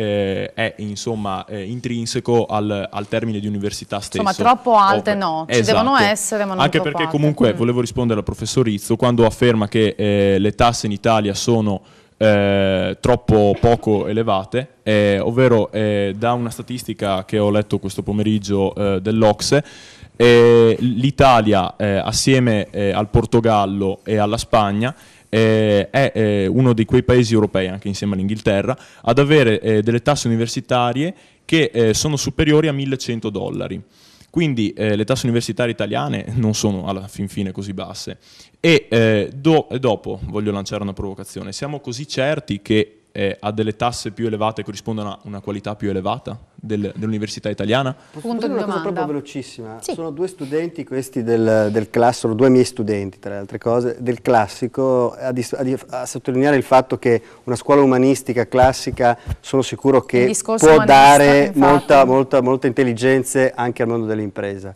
è insomma intrinseco al termine di università stesso. Insomma, troppo alte no, ci devono essere, ma non anche troppo perché alte. Comunque volevo rispondere al professor Rizzo quando afferma che le tasse in Italia sono troppo poco elevate, ovvero da una statistica che ho letto questo pomeriggio dell'Ocse. L'Italia assieme al Portogallo e alla Spagna è uno di quei paesi europei, anche insieme all'Inghilterra, ad avere delle tasse universitarie che sono superiori a $1.100. Quindi le tasse universitarie italiane non sono alla fin fine così basse. E dopo voglio lanciare una provocazione: siamo così certi che a delle tasse più elevate corrispondono a una qualità più elevata dell'università italiana? Punto di una cosa domanda. proprio velocissima. Sì. Sono due studenti questi del classico, sono due miei studenti tra le altre cose, del classico, a sottolineare il fatto che una scuola umanistica classica sono sicuro che può dare molta intelligenza anche al mondo dell'impresa.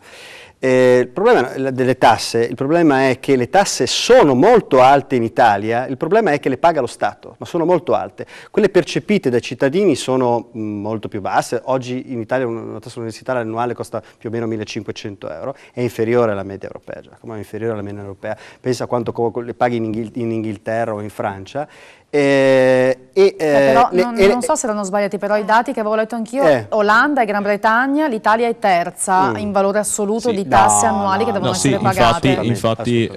Il problema delle tasse, il problema è che le tasse sono molto alte in Italia, il problema è che le paga lo Stato, ma sono molto alte. Quelle percepite dai cittadini sono molto più basse. Oggi in Italia una tassa universitaria annuale costa più o meno €1.500, è inferiore alla media europea, Giacomo, è inferiore alla media europea. Pensa quanto le paghi in Inghilterra o in Francia. Però non so se erano sbagliati, però i dati che avevo letto anch'io, Olanda e Gran Bretagna, l'Italia è terza in valore assoluto di tasse annuali che devono essere pagate. Infatti,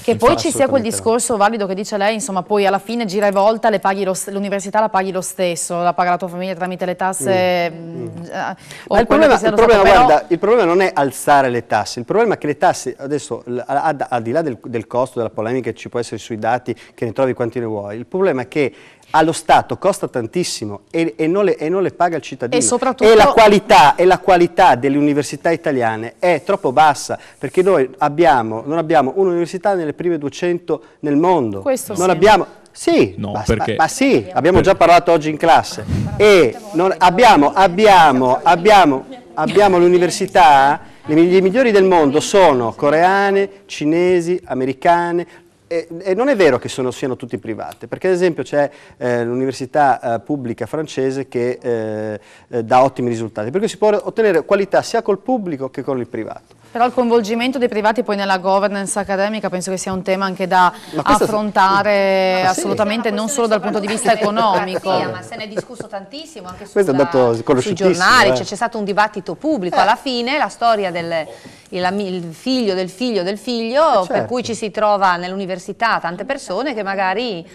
che poi ci sia quel discorso valido che dice lei, insomma, poi alla fine gira e volta l'università la paghi lo stesso, la paga la tua famiglia tramite le tasse. Ma il problema non è alzare le tasse, il problema è che le tasse adesso, al di là del costo, della polemica che ci può essere sui dati, che ne trovi quanti ne vuoi, il problema è che allo Stato costa tantissimo e non le paga il cittadino, e la qualità delle università italiane è troppo bassa, perché noi non abbiamo un'università nelle prime 200 nel mondo. Questo non abbiamo. Sì, no, ma sì, abbiamo già parlato oggi in classe, e abbiamo l'università, le migliori del mondo sono coreane, cinesi, americane. E non è vero che siano tutte private, perché ad esempio c'è l'università pubblica francese che dà ottimi risultati, perché si può ottenere qualità sia col pubblico che con il privato. Però il coinvolgimento dei privati poi nella governance accademica penso che sia un tema anche da affrontare assolutamente, non solo dal punto di vista economico. Ma se ne è discusso tantissimo anche sui giornali, c'è stato un dibattito pubblico. Alla fine la storia il figlio del figlio del figlio, per cui ci si trova nell'università tante persone che magari...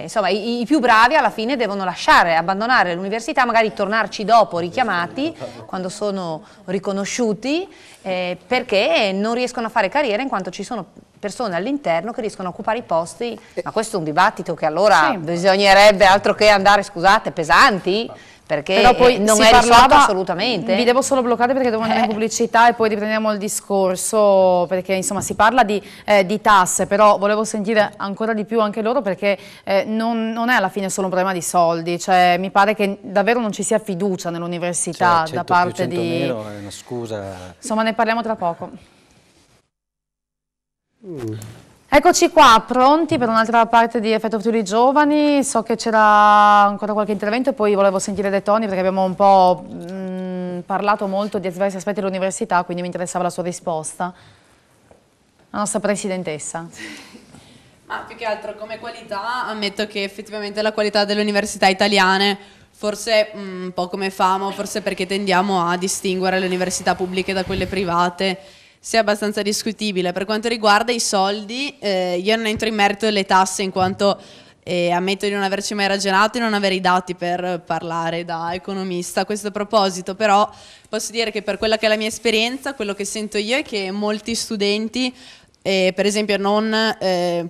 insomma, i più bravi alla fine devono abbandonare l'università, magari tornarci dopo richiamati quando sono riconosciuti, perché non riescono a fare carriera in quanto ci sono persone all'interno che riescono a occupare i posti, ma questo è un dibattito che allora bisognerebbe, altro che andare, scusate, pesanti, perché però poi non è risolto assolutamente. Vi devo solo bloccare perché devo andare in pubblicità e poi riprendiamo il discorso, perché insomma si parla di tasse, però volevo sentire ancora di più anche loro, perché non è alla fine solo un problema di soldi, cioè mi pare che davvero non ci sia fiducia nell'università da parte di... Nero è una scusa. Insomma, ne parliamo tra poco. Eccoci qua, pronti per un'altra parte di Effetto Friuli Giovani. So che c'era ancora qualche intervento e poi volevo sentire dei toni, perché abbiamo un po' parlato molto di diversi aspetti dell'università, quindi mi interessava la sua risposta. La nostra presidentessa. Ma più che altro come qualità, ammetto che effettivamente la qualità delle università italiane, forse un po' come fama, forse perché tendiamo a distinguere le università pubbliche da quelle private, sia abbastanza discutibile. Per quanto riguarda i soldi, io non entro in merito delle tasse, in quanto ammetto di non averci mai ragionato e non avere i dati per parlare da economista a questo proposito, però posso dire che per quella che è la mia esperienza, quello che sento io è che molti studenti per esempio non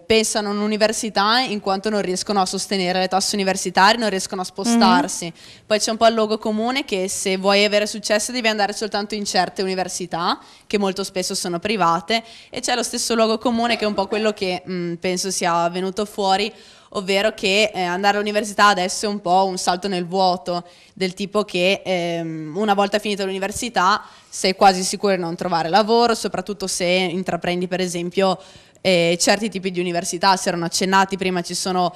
pensano all'università in quanto non riescono a sostenere le tasse universitarie, non riescono a spostarsi. Poi c'è un po' il luogo comune che se vuoi avere successo devi andare soltanto in certe università, che molto spesso sono private, e c'è lo stesso luogo comune che è un po' quello che penso sia venuto fuori, ovvero che andare all'università adesso è un po' un salto nel vuoto, del tipo che una volta finita l'università sei quasi sicuro di non trovare lavoro, soprattutto se intraprendi per esempio certi tipi di università. Si erano accennati prima, ci sono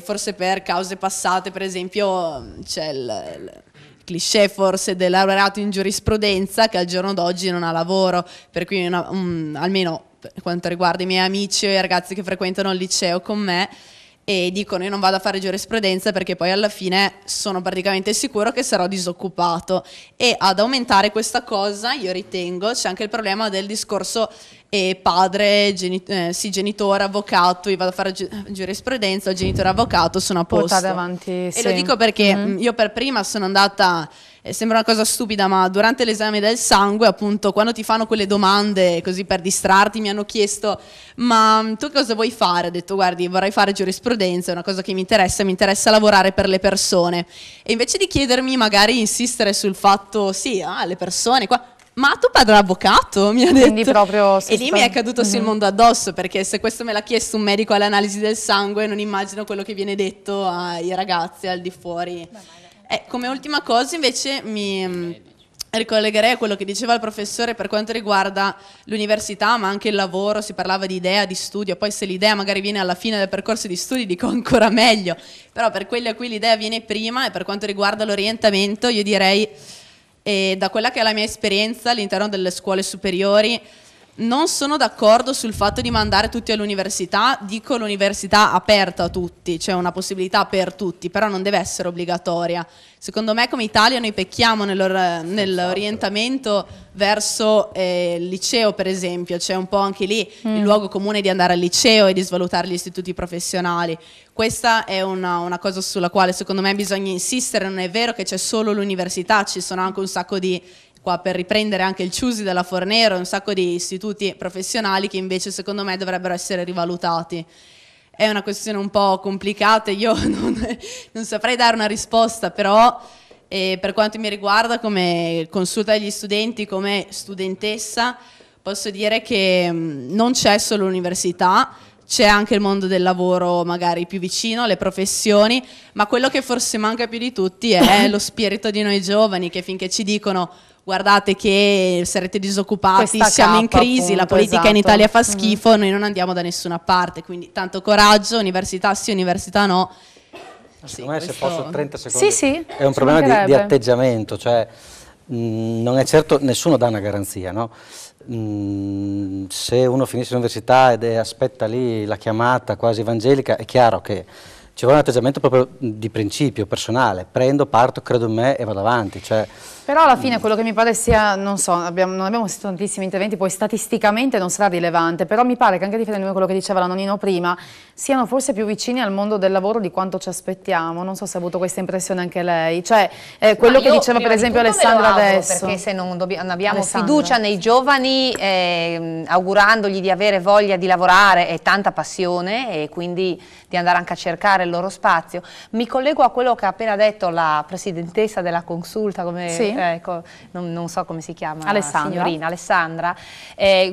forse per cause passate, per esempio c'è il cliché forse del laureato in giurisprudenza che al giorno d'oggi non ha lavoro, per cui almeno per quanto riguarda i miei amici o i ragazzi che frequentano il liceo con me, e dicono io non vado a fare giurisprudenza perché poi alla fine sono praticamente sicuro che sarò disoccupato. E ad aumentare questa cosa, io ritengo, c'è anche il problema del discorso padre, genitore, avvocato, io vado a fare giurisprudenza, il genitore avvocato, sono a posto. Portate avanti, E lo dico perché io per prima sono andata, sembra una cosa stupida, ma durante l'esame del sangue, appunto, quando ti fanno quelle domande così per distrarti, mi hanno chiesto ma tu cosa vuoi fare? Ho detto guardi, vorrei fare giurisprudenza, è una cosa che mi interessa lavorare per le persone. E invece di chiedermi, magari insistere sul fatto, sì, le persone qua, ma tuo padre è avvocato? Mi ha detto. Proprio e lì mi è caduto il mondo addosso, perché se questo me l'ha chiesto un medico all'analisi del sangue, non immagino quello che viene detto ai ragazzi al di fuori. Come ultima cosa invece mi ricollegherei a quello che diceva il professore per quanto riguarda l'università, ma anche il lavoro. Si parlava di idea, di studio, poi se l'idea magari viene alla fine del percorso di studi dico ancora meglio, però per quelli a cui l'idea viene prima, e per quanto riguarda l'orientamento io direi, da quella che è la mia esperienza all'interno delle scuole superiori, non sono d'accordo sul fatto di mandare tutti all'università. Dico l'università aperta a tutti, c'è una possibilità per tutti, però non deve essere obbligatoria. Secondo me come Italia noi pecchiamo nell'orientamento verso il liceo, per esempio. C'è un po' anche lì il luogo comune di andare al liceo e di svalutare gli istituti professionali. Questa è una cosa sulla quale secondo me bisogna insistere. Non è vero che c'è solo l'università, ci sono anche un sacco di, qua per riprendere anche il CIUSI della Fornero, un sacco di istituti professionali che invece secondo me dovrebbero essere rivalutati. È una questione un po' complicata, io non saprei dare una risposta, però per quanto mi riguarda come consulta degli studenti, come studentessa, posso dire che non c'è solo l'università, c'è anche il mondo del lavoro magari più vicino, le professioni, ma quello che forse manca più di tutti è lo spirito di noi giovani, che finché ci dicono guardate che sarete disoccupati, siamo in crisi, appunto, la politica in Italia fa schifo, noi non andiamo da nessuna parte, quindi tanto coraggio, università sì, università no. Secondo me, se posso 30 secondi, sì, è un problema di atteggiamento, cioè non è certo, nessuno dà una garanzia, no? Se uno finisce l'università ed aspetta lì la chiamata quasi evangelica, è chiaro che ci vuole un atteggiamento proprio di principio, personale, prendo, parto, credo in me e vado avanti, cioè Però alla fine quello che mi pare sia, non so, non abbiamo sentito tantissimi interventi, poi statisticamente non sarà rilevante, però mi pare che anche differentemente da quello che diceva la nonnino prima, siano forse più vicini al mondo del lavoro di quanto ci aspettiamo. Non so se ha avuto questa impressione anche lei, cioè quello che diceva per esempio Alessandra adesso. Perché se non abbiamo fiducia nei giovani, augurandogli di avere voglia di lavorare e tanta passione e quindi di andare anche a cercare il loro spazio, mi collego a quello che ha appena detto la presidentessa della Consulta, come, sì. Ecco, non so come si chiama, Alessandra. signorina Alessandra,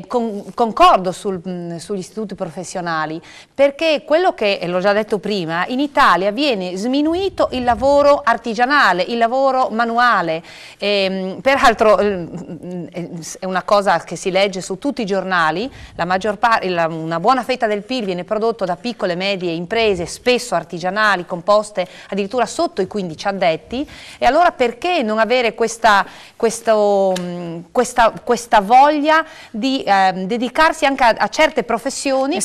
concordo sugli istituti professionali, perché quello che, l'ho già detto prima, in Italia viene sminuito il lavoro artigianale, il lavoro manuale, peraltro è una cosa che si legge su tutti i giornali, una buona fetta del PIL viene prodotto da piccole e medie imprese, spesso artigianali, composte addirittura sotto i 15 addetti, e allora perché non avere questa voglia di dedicarsi anche a certe professioni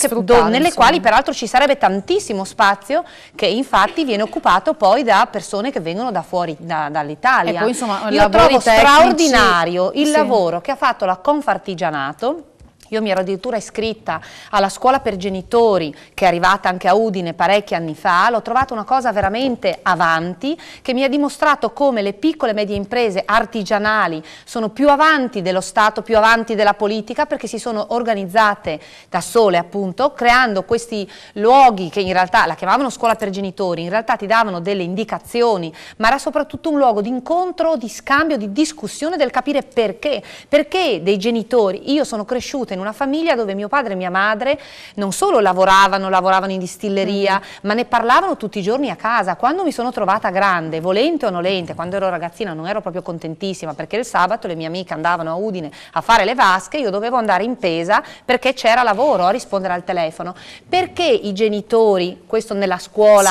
nelle quali peraltro ci sarebbe tantissimo spazio, che infatti viene occupato poi da persone che vengono da fuori dall'Italia. Poi, insomma, io trovo straordinario il sì. lavoro che ha fatto la Confartigianato. Io mi ero addirittura iscritta alla scuola per genitori, che è arrivata anche a Udine parecchi anni fa, l'ho trovata una cosa veramente avanti, che mi ha dimostrato come le piccole e medie imprese artigianali sono più avanti dello Stato, più avanti della politica, perché si sono organizzate da sole, appunto, creando questi luoghi che in realtà la chiamavano scuola per genitori, in realtà ti davano delle indicazioni, ma era soprattutto un luogo di incontro, di scambio, di discussione, del capire perché. Perché dei genitori, io sono cresciuta in una famiglia dove mio padre e mia madre non solo lavoravano in distilleria, ma ne parlavano tutti i giorni a casa. Quando mi sono trovata grande, volente o nolente, quando ero ragazzina non ero proprio contentissima, perché il sabato le mie amiche andavano a Udine a fare le vasche, io dovevo andare in Pesa perché c'era lavoro, a rispondere al telefono. Perché i genitori, questo nella scuola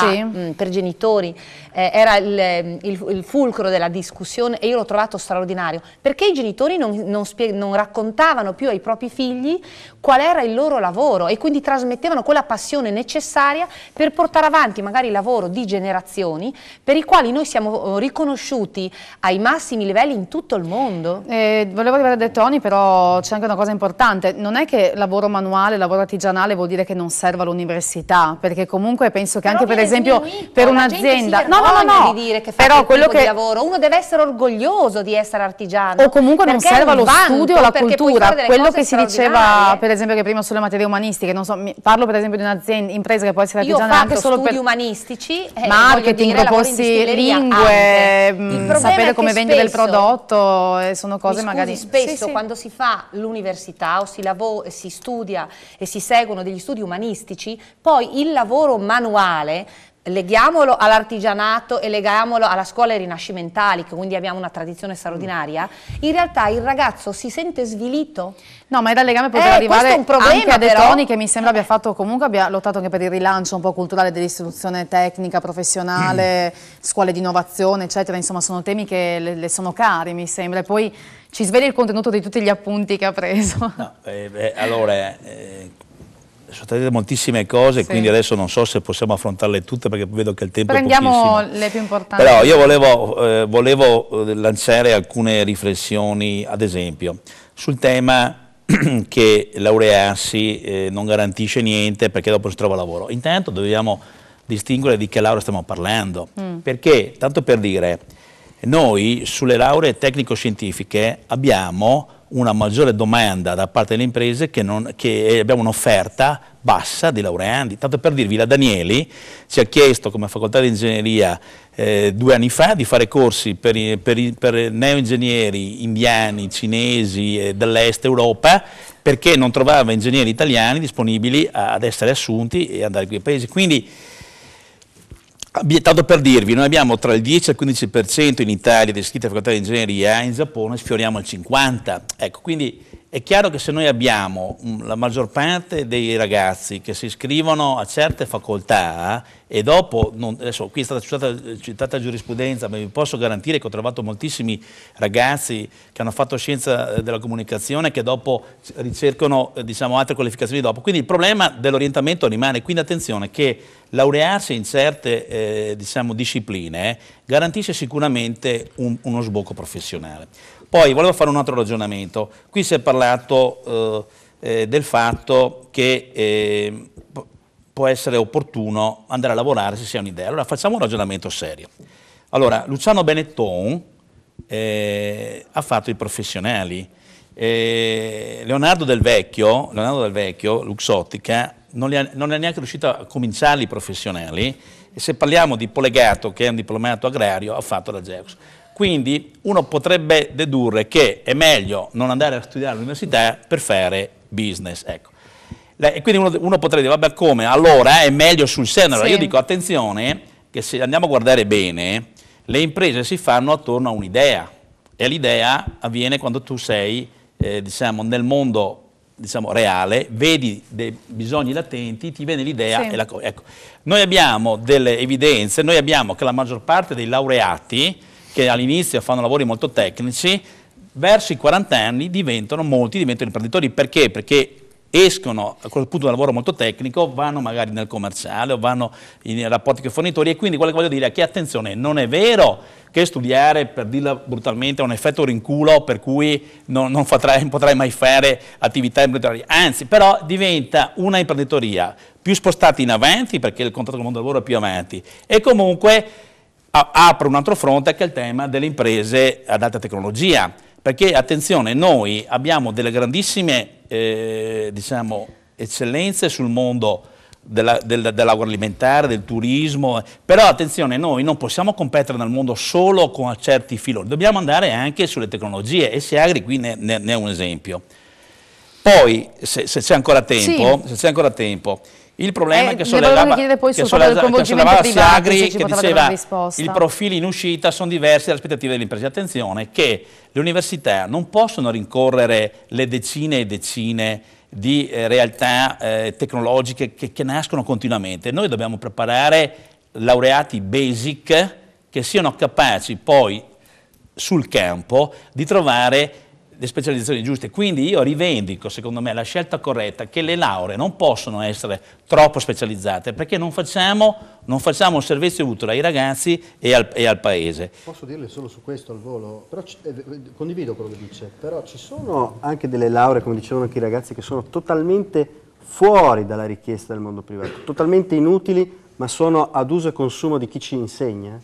per genitori, era il fulcro della discussione, e io l'ho trovato straordinario, perché i genitori non raccontavano più ai propri figli qual era il loro lavoro, e quindi trasmettevano quella passione necessaria per portare avanti magari il lavoro di generazioni per i quali noi siamo riconosciuti ai massimi livelli in tutto il mondo. Volevo arrivare dai toni, però c'è anche una cosa importante: non è che lavoro manuale, lavoro artigianale vuol dire che non serva l'università, perché comunque penso che anche per esempio per un'azienda di dire che fa però quello tipo di lavoro, uno deve essere orgoglioso di essere artigiano, o comunque non serva lo studio o la cultura, quello che si diceva per esempio che prima sulle materie umanistiche, non so, parlo per esempio di un'azienda, impresa che può essere artigianale anche solo per studi umanistici, marketing, proposti lingue, sapere come vendere il prodotto, sono cose magari spesso quando si fa l'università o si studia e si seguono degli studi umanistici, poi il lavoro manuale leghiamolo all'artigianato e leghiamolo alla scuola rinascimentali, che quindi abbiamo una tradizione straordinaria, in realtà il ragazzo si sente svilito. No, ma era il legame per arrivare un problema, anche a De Toni, che mi sembra abbia fatto, comunque abbia lottato anche per il rilancio un po' culturale dell'istruzione tecnica, professionale, scuole di innovazione, eccetera. Insomma, sono temi che le sono cari, mi sembra. E poi ci sveglia il contenuto di tutti gli appunti che ha preso. No, allora, sono state moltissime cose, quindi adesso non so se possiamo affrontarle tutte, perché vedo che il tempo è pochissimo. Prendiamo le più importanti. Però io volevo lanciare alcune riflessioni, ad esempio, sul tema che laurearsi non garantisce niente perché dopo si trova lavoro. Intanto dobbiamo distinguere di che laurea stiamo parlando, perché, tanto per dire, noi sulle lauree tecnico-scientifiche abbiamo una maggiore domanda da parte delle imprese che abbiamo un'offerta bassa di laureandi. Tanto per dirvi, la Danieli ci ha chiesto come facoltà di ingegneria 2 anni fa di fare corsi per neoingegneri indiani, cinesi dell'est Europa, perché non trovava ingegneri italiani disponibili ad essere assunti e andare in quei paesi. Quindi, tanto per dirvi, noi abbiamo tra il 10 e il 15% in Italia di iscritti a facoltà di ingegneria, in Giappone sfioriamo il 50%. Ecco, quindi È chiaro che se noi abbiamo la maggior parte dei ragazzi che si iscrivono a certe facoltà e dopo, adesso qui è stata citata giurisprudenza, ma vi posso garantire che ho trovato moltissimi ragazzi che hanno fatto scienza della comunicazione che dopo ricercano diciamo, altre qualificazioni dopo. Quindi il problema dell'orientamento rimane, quindi attenzione che laurearsi in certe diciamo, discipline garantisce sicuramente uno sbocco professionale. Poi volevo fare un altro ragionamento. Qui si è parlato del fatto che può essere opportuno andare a lavorare se si ha un'idea. Allora facciamo un ragionamento serio. Allora, Luciano Benetton ha fatto i professionali. Leonardo Del Vecchio, Luxottica, non è neanche riuscito a cominciare i professionali, e se parliamo di Polegato, che è un diplomato agrario, ha fatto la Geos. Quindi uno potrebbe dedurre che è meglio non andare a studiare all'università per fare business. Ecco. E quindi uno potrebbe dire, vabbè come, allora è meglio sul serio. Allora, io dico, attenzione, che se andiamo a guardare bene, le imprese si fanno attorno a un'idea, e l'idea avviene quando tu sei diciamo, nel mondo diciamo, reale, vedi dei bisogni latenti, ti viene l'idea e la cosa. Ecco. Noi abbiamo delle evidenze, noi abbiamo che la maggior parte dei laureati che all'inizio fanno lavori molto tecnici, verso i 40 anni molti diventano imprenditori. Perché? Perché escono a quel punto da lavoro molto tecnico, vanno magari nel commerciale o vanno in rapporti con i fornitori, e quindi quello che voglio dire è che attenzione, non è vero che studiare, per dirla brutalmente, è un effetto rinculo per cui non potrai mai fare attività imprenditoriali, anzi però diventa una imprenditoria più spostata in avanti perché il contatto con il mondo del lavoro è più avanti, e comunque apre un altro fronte che è il tema delle imprese ad alta tecnologia, perché attenzione, noi abbiamo delle grandissime diciamo, eccellenze sul mondo dell'agroalimentare, del turismo, però attenzione, noi non possiamo competere nel mondo solo con certi filoni, dobbiamo andare anche sulle tecnologie, e Siagri qui ne è un esempio. Poi, se c'è ancora tempo, il problema è che sollevava Siagri, che diceva i profili in uscita sono diversi dalle aspettative delle imprese. Attenzione che le università non possono rincorrere le decine e decine di realtà tecnologiche che nascono continuamente. Noi dobbiamo preparare laureati basic che siano capaci poi sul campo di trovare le specializzazioni giuste. Quindi io rivendico, secondo me, la scelta corretta, che le lauree non possono essere troppo specializzate, perché non facciamo un servizio utile ai ragazzi e al paese. Posso dirle solo su questo al volo? Però condivido quello che dice, però ci sono anche delle lauree, come dicevano anche i ragazzi, che sono totalmente fuori dalla richiesta del mondo privato, totalmente inutili, ma sono ad uso e consumo di chi ci insegna.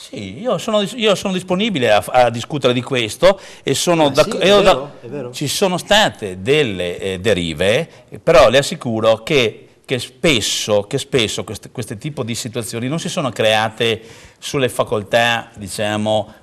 Sì, io sono disponibile a discutere di questo, e sono è vero. Ci sono state delle derive, però le assicuro che spesso queste tipo di situazioni non si sono create sulle facoltà, diciamo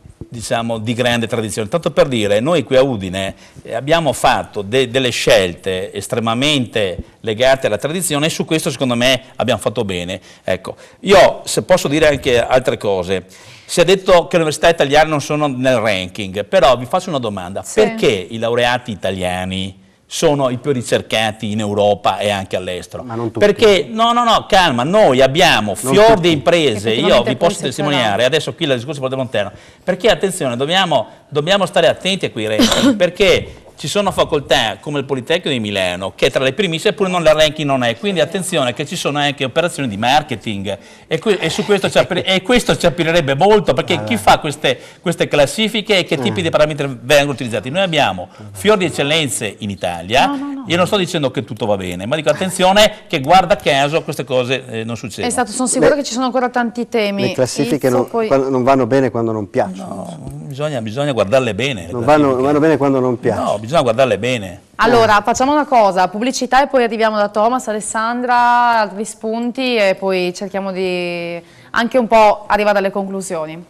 di grande tradizione. Tanto per dire, noi qui a Udine abbiamo fatto delle scelte estremamente legate alla tradizione, e su questo secondo me abbiamo fatto bene. Ecco, io se posso dire anche altre cose, si è detto che le università italiane non sono nel ranking, però vi faccio una domanda, perché i laureati italiani sono i più ricercati in Europa e anche all'estero? Ma non tutti. Perché, no, calma, noi abbiamo fior di imprese, io vi posso testimoniare, adesso qui la discussione è lontano, perché attenzione, dobbiamo stare attenti a quei ranking, perché ci sono facoltà come il Politecnico di Milano che tra le primissime, eppure non la ranking non è, quindi attenzione che ci sono anche operazioni di marketing, e su questo ci aprirebbe molto, perché chi fa queste classifiche e che tipi di parametri vengono utilizzati? Noi abbiamo fior di eccellenze in Italia, io non sto dicendo che tutto va bene, ma dico attenzione che guarda caso queste cose non succedono. Sono sicuro che ci sono ancora tanti temi. Le classifiche non vanno bene quando non piacciono. No, bisogna guardarle bene. Non vanno bene quando non piacciono. No, bisogna guardarle bene. Allora, facciamo una cosa, pubblicità, e poi arriviamo da Thomas, Alessandra, altri spunti, e poi cerchiamo di anche un po' arrivare alle conclusioni.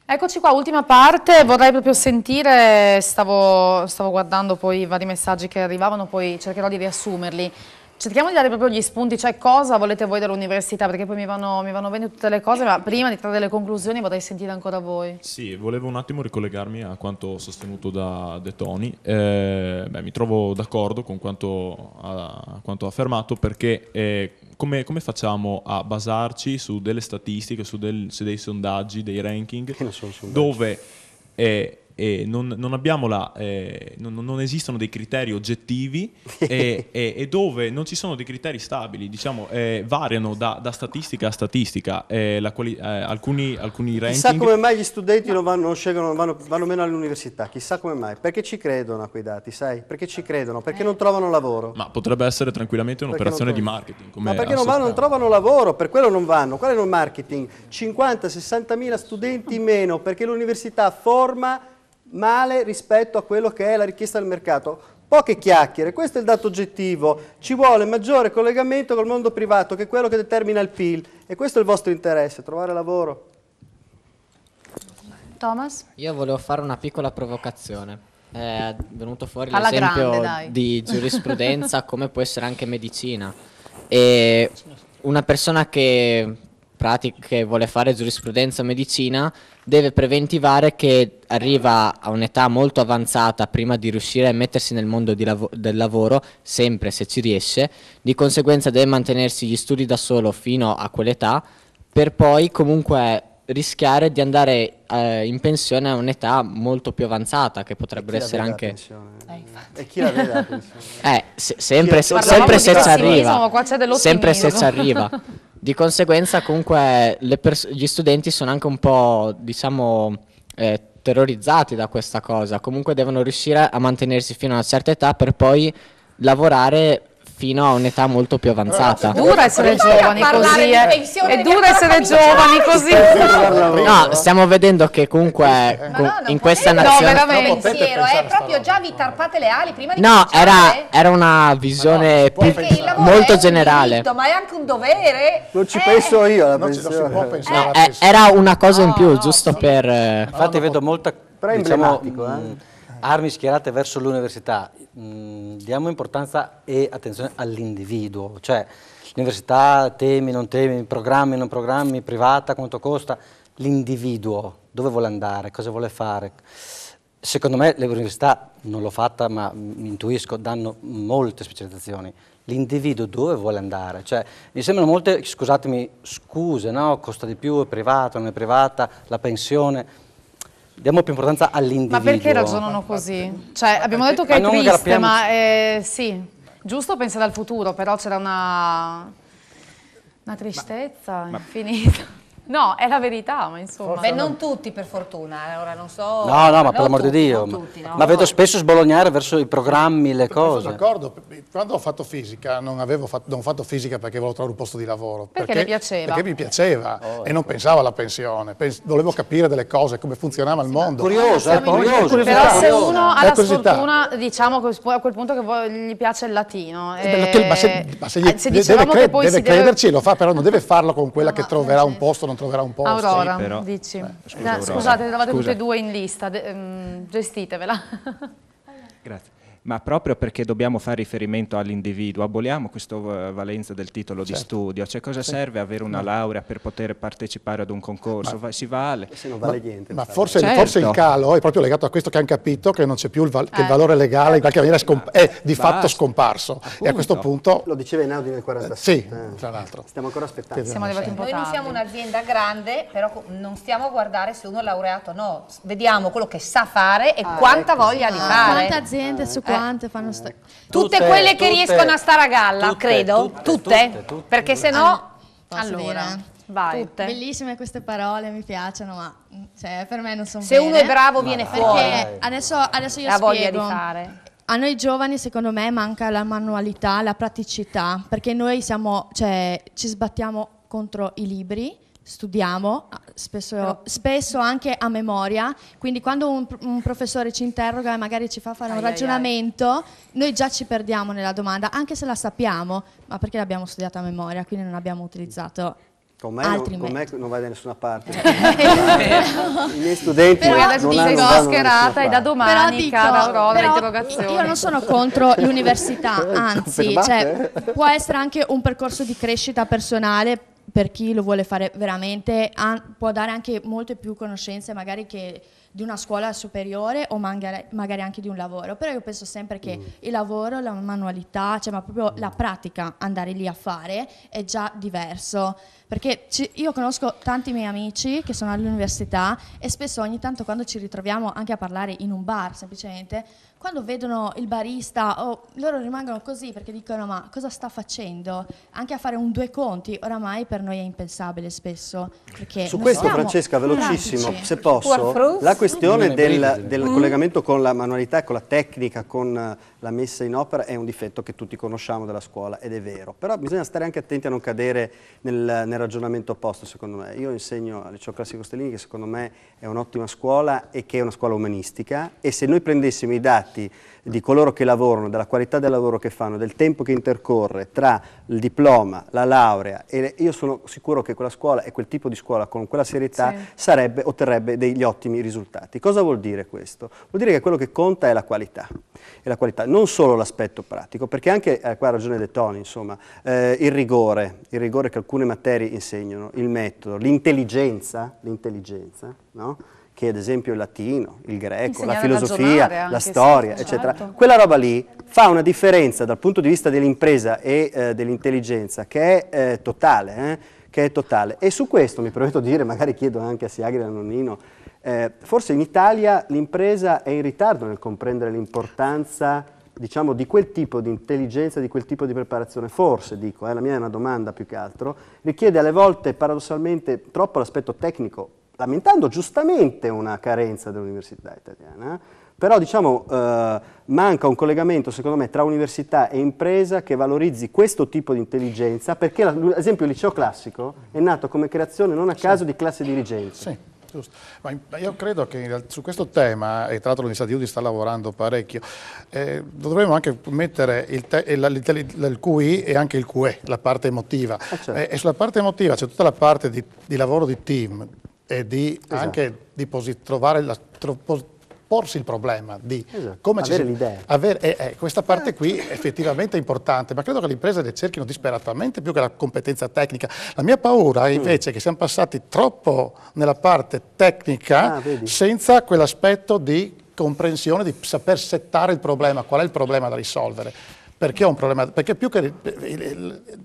Eccoci qua, ultima parte, vorrei proprio sentire, stavo guardando poi i vari messaggi che arrivavano, poi cercherò di riassumerli. Cerchiamo di dare proprio gli spunti, cioè cosa volete voi dall'università, perché poi mi vanno bene tutte le cose, ma prima di trarre delle conclusioni vorrei sentire ancora voi. Sì, volevo un attimo ricollegarmi a quanto sostenuto da De Toni. Mi trovo d'accordo con quanto ha affermato, perché come facciamo a basarci su delle statistiche, su dei sondaggi, dei ranking, dove non abbiamo non esistono dei criteri oggettivi e dove non ci sono dei criteri stabili, diciamo, variano da statistica a statistica, alcuni ranking. Chissà come mai gli studenti vanno meno all'università, chissà come mai, perché ci credono a quei dati, sai? Perché ci credono, perché non trovano lavoro. Ma potrebbe essere tranquillamente un'operazione di marketing. Ma perché non trovano lavoro, per quello non vanno. Qual è il marketing? 50-60 mila studenti in meno, perché l'università forma male rispetto a quello che è la richiesta del mercato. Poche chiacchiere, questo è il dato oggettivo. Ci vuole maggiore collegamento col mondo privato, che è quello che determina il PIL, e questo è il vostro interesse, trovare lavoro. Thomas? Io volevo fare una piccola provocazione. È venuto fuori Alla l'esempio grande, dai. di giurisprudenza, come può essere anche medicina. E una persona che vuole fare giurisprudenza o medicina deve preventivare che arriva a un'età molto avanzata prima di riuscire a mettersi nel mondo del lavoro, sempre se ci riesce. Di conseguenza deve mantenersi gli studi da solo fino a quell'età, per poi comunque rischiare di andare in pensione a un'età molto più avanzata, che potrebbero essere anche... E chi la vede la pensione? Sempre se ci arriva. Sempre se ci arriva. Di conseguenza comunque gli studenti sono anche un po', diciamo, terrorizzati da questa cosa. Comunque devono riuscire a mantenersi fino a una certa età per poi lavorare fino a un'età molto più avanzata. È dura essere giovani così, è dura essere giovani così. No, stiamo vedendo che comunque in questa nazione... No, veramente. È proprio già vi tarpate le ali prima di No, cominciare. era una visione molto generale. Ma è anche un dovere. Non ci penso io alla pensione. No, era una cosa in più, giusto per... Infatti vedo molta, Però è diciamo, emblematico, armi schierate verso l'università. Diamo importanza e attenzione all'individuo, cioè l'università, temi, non temi, programmi, non programmi, privata, quanto costa, l'individuo, dove vuole andare, cosa vuole fare. Secondo me le università, non l'ho fatta ma mi intuisco, danno molte specializzazioni. L'individuo dove vuole andare, cioè mi sembrano molte, scusatemi, scuse, no? Costa di più, è privata, non è privata, la pensione. Diamo più importanza all'individuo. Ma perché ragionano così? Cioè, abbiamo detto che è triste, ma sì, giusto pensare al futuro, però c'era una tristezza infinita. No, è la verità, ma insomma. Beh, non tutti per fortuna, ora non so. No, ma per l'amor di Dio. Ma vedo spesso sbolognare verso i programmi, le cose. Sono d'accordo, quando ho fatto fisica, non ho fatto fisica perché volevo trovare un posto di lavoro. Perché le piaceva? Perché mi piaceva e non pensavo alla pensione, volevo capire delle cose, come funzionava il mondo. Curioso, curioso. Però se uno ha la sfortuna, diciamo a quel punto che gli piace il latino. Se deve crederci e lo fa, però non deve farlo con quella che troverà un posto, troverà un posto. Aurora, sì, però. dici. Scusa, scusate, eravate tutte e due in lista, gestitevela. Grazie. Ma proprio perché dobbiamo fare riferimento all'individuo, aboliamo questa valenza del titolo di studio. Cioè, cosa serve avere una laurea per poter partecipare ad un concorso? Si vale. Se non vale niente. Ma forse il calo è proprio legato a questo che hanno capito, che non c'è più che il valore legale in qualche maniera è di fatto scomparso. Appunto. E a questo punto... Lo diceva Einaudi nel 47. Sì, tra l'altro. Stiamo ancora aspettando. Siamo arrivati un po' Noi non tardi. siamo un'azienda grande, però non stiamo a guardare se uno è laureato o no. Vediamo quello che sa fare e quanta voglia di fare. Quante aziende su quante fanno... Tutte quelle che riescono a stare a galla, credo. Tutte? Perché se no... Allora, vai. Tutte. Bellissime queste parole, mi piacciono, ma cioè, per me non sono Se uno è bravo viene fuori. Perché adesso io la voglia spiego. di fare. A noi giovani secondo me manca la manualità, la praticità, perché noi ci sbattiamo contro i libri, studiamo, spesso anche a memoria, quindi quando un professore ci interroga e magari ci fa fare un ragionamento, noi già ci perdiamo nella domanda, anche se la sappiamo, ma perché l'abbiamo studiata a memoria, quindi non abbiamo utilizzato altri con me metodi. non vai da nessuna parte. I miei studenti Poi adesso ti sei smascherata e da domani, dico, cara Aurora, però interrogazione. io non sono contro l'università, anzi, Confermate? cioè, può essere anche un percorso di crescita personale per chi lo vuole fare veramente, può dare anche molte più conoscenze magari che di una scuola superiore o magari anche di un lavoro, però io penso sempre che il lavoro, la manualità, cioè ma proprio la pratica, andare lì a fare è già diverso, perché io conosco tanti miei amici che sono all'università e spesso ogni tanto quando ci ritroviamo anche a parlare in un bar semplicemente, quando vedono il barista loro rimangono così perché dicono ma cosa sta facendo? Anche a fare un due conti oramai per noi è impensabile spesso. Su questo Francesca, velocissimo, se posso, la questione del collegamento con la manualità, con la tecnica, con la messa in opera è un difetto che tutti conosciamo della scuola ed è vero, però bisogna stare anche attenti a non cadere nel ragionamento opposto secondo me. Io insegno al Liceo Classico Stellini che secondo me è un'ottima scuola e che è una scuola umanistica e se noi prendessimo i dati di coloro che lavorano, della qualità del lavoro che fanno, del tempo che intercorre tra il diploma, la laurea e io sono sicuro che quella scuola e quel tipo di scuola con quella serietà otterrebbe degli ottimi risultati. Cosa vuol dire questo? Vuol dire che quello che conta è la qualità, non solo l'aspetto pratico, perché anche, qua ha ragione De Toni, insomma, il rigore che alcune materie insegnano, il metodo, l'intelligenza, no? Che ad esempio il latino, il greco, la filosofia, la storia, eccetera. Certo. Quella roba lì fa una differenza dal punto di vista dell'impresa e dell'intelligenza che è totale, E su questo mi permetto di dire, magari chiedo anche a Siagri e a Nonnino, forse in Italia l'impresa è in ritardo nel comprendere l'importanza diciamo di quel tipo di intelligenza, di quel tipo di preparazione, forse dico, la mia è una domanda più che altro, richiede alle volte paradossalmente troppo l'aspetto tecnico, lamentando giustamente una carenza dell'università italiana, però diciamo manca un collegamento secondo me tra università e impresa che valorizzi questo tipo di intelligenza, perché ad esempio il liceo classico è nato come creazione non a caso di classe dirigente. Sì. Giusto. Ma io credo che su questo tema, e tra l'altro l'Università di Udine sta lavorando parecchio, dovremmo anche mettere il QI e anche il QE, la parte emotiva. Certo. E sulla parte emotiva c'è tutta la parte di lavoro di team e di anche di trovare porsi il problema di come avere l'idea. Questa parte qui effettivamente è importante, ma credo che le imprese le cerchino disperatamente più che la competenza tecnica. La mia paura è invece che siamo passati troppo nella parte tecnica senza quell'aspetto di comprensione, di saper settare il problema, qual è il problema da risolvere. Perché è un problema? Perché più che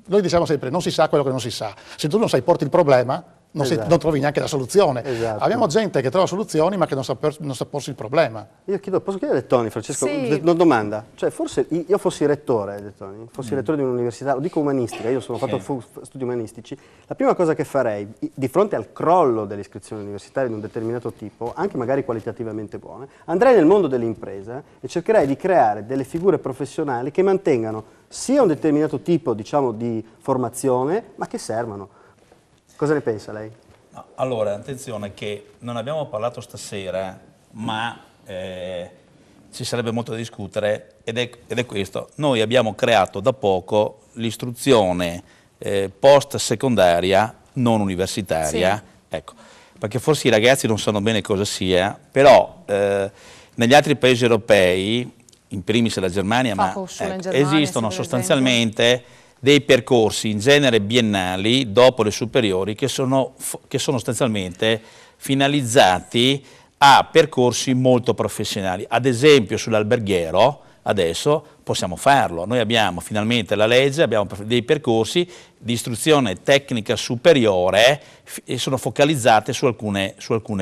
noi diciamo sempre non si sa quello che non si sa. Se tu non sai porti il problema, non trovi neanche la soluzione. Abbiamo gente che trova soluzioni ma che non sa porsi il problema. Io posso chiedere a Toni, Francesco, una domanda? Cioè forse io fossi rettore, fossi rettore di un'università, lo dico umanistica, io sono fatto studi umanistici, la prima cosa che farei di fronte al crollo delle iscrizioni universitarie di un determinato tipo, anche magari qualitativamente buone, andrei nel mondo dell'impresa e cercherei di creare delle figure professionali che mantengano sia un determinato tipo, diciamo, di formazione, ma che servano. Cosa ne pensa lei? No, allora, attenzione che non abbiamo parlato stasera, ma ci sarebbe molto da discutere ed è questo. Noi abbiamo creato da poco l'istruzione post-secondaria non universitaria, ecco, perché forse i ragazzi non sanno bene cosa sia, però negli altri paesi europei, in primis la Germania, ma esistono sostanzialmente dei percorsi in genere biennali dopo le superiori che sono sostanzialmente finalizzati a percorsi molto professionali. Ad esempio sull'alberghiero adesso possiamo farlo, noi abbiamo finalmente la legge, abbiamo dei percorsi di istruzione tecnica superiore e sono focalizzate su alcune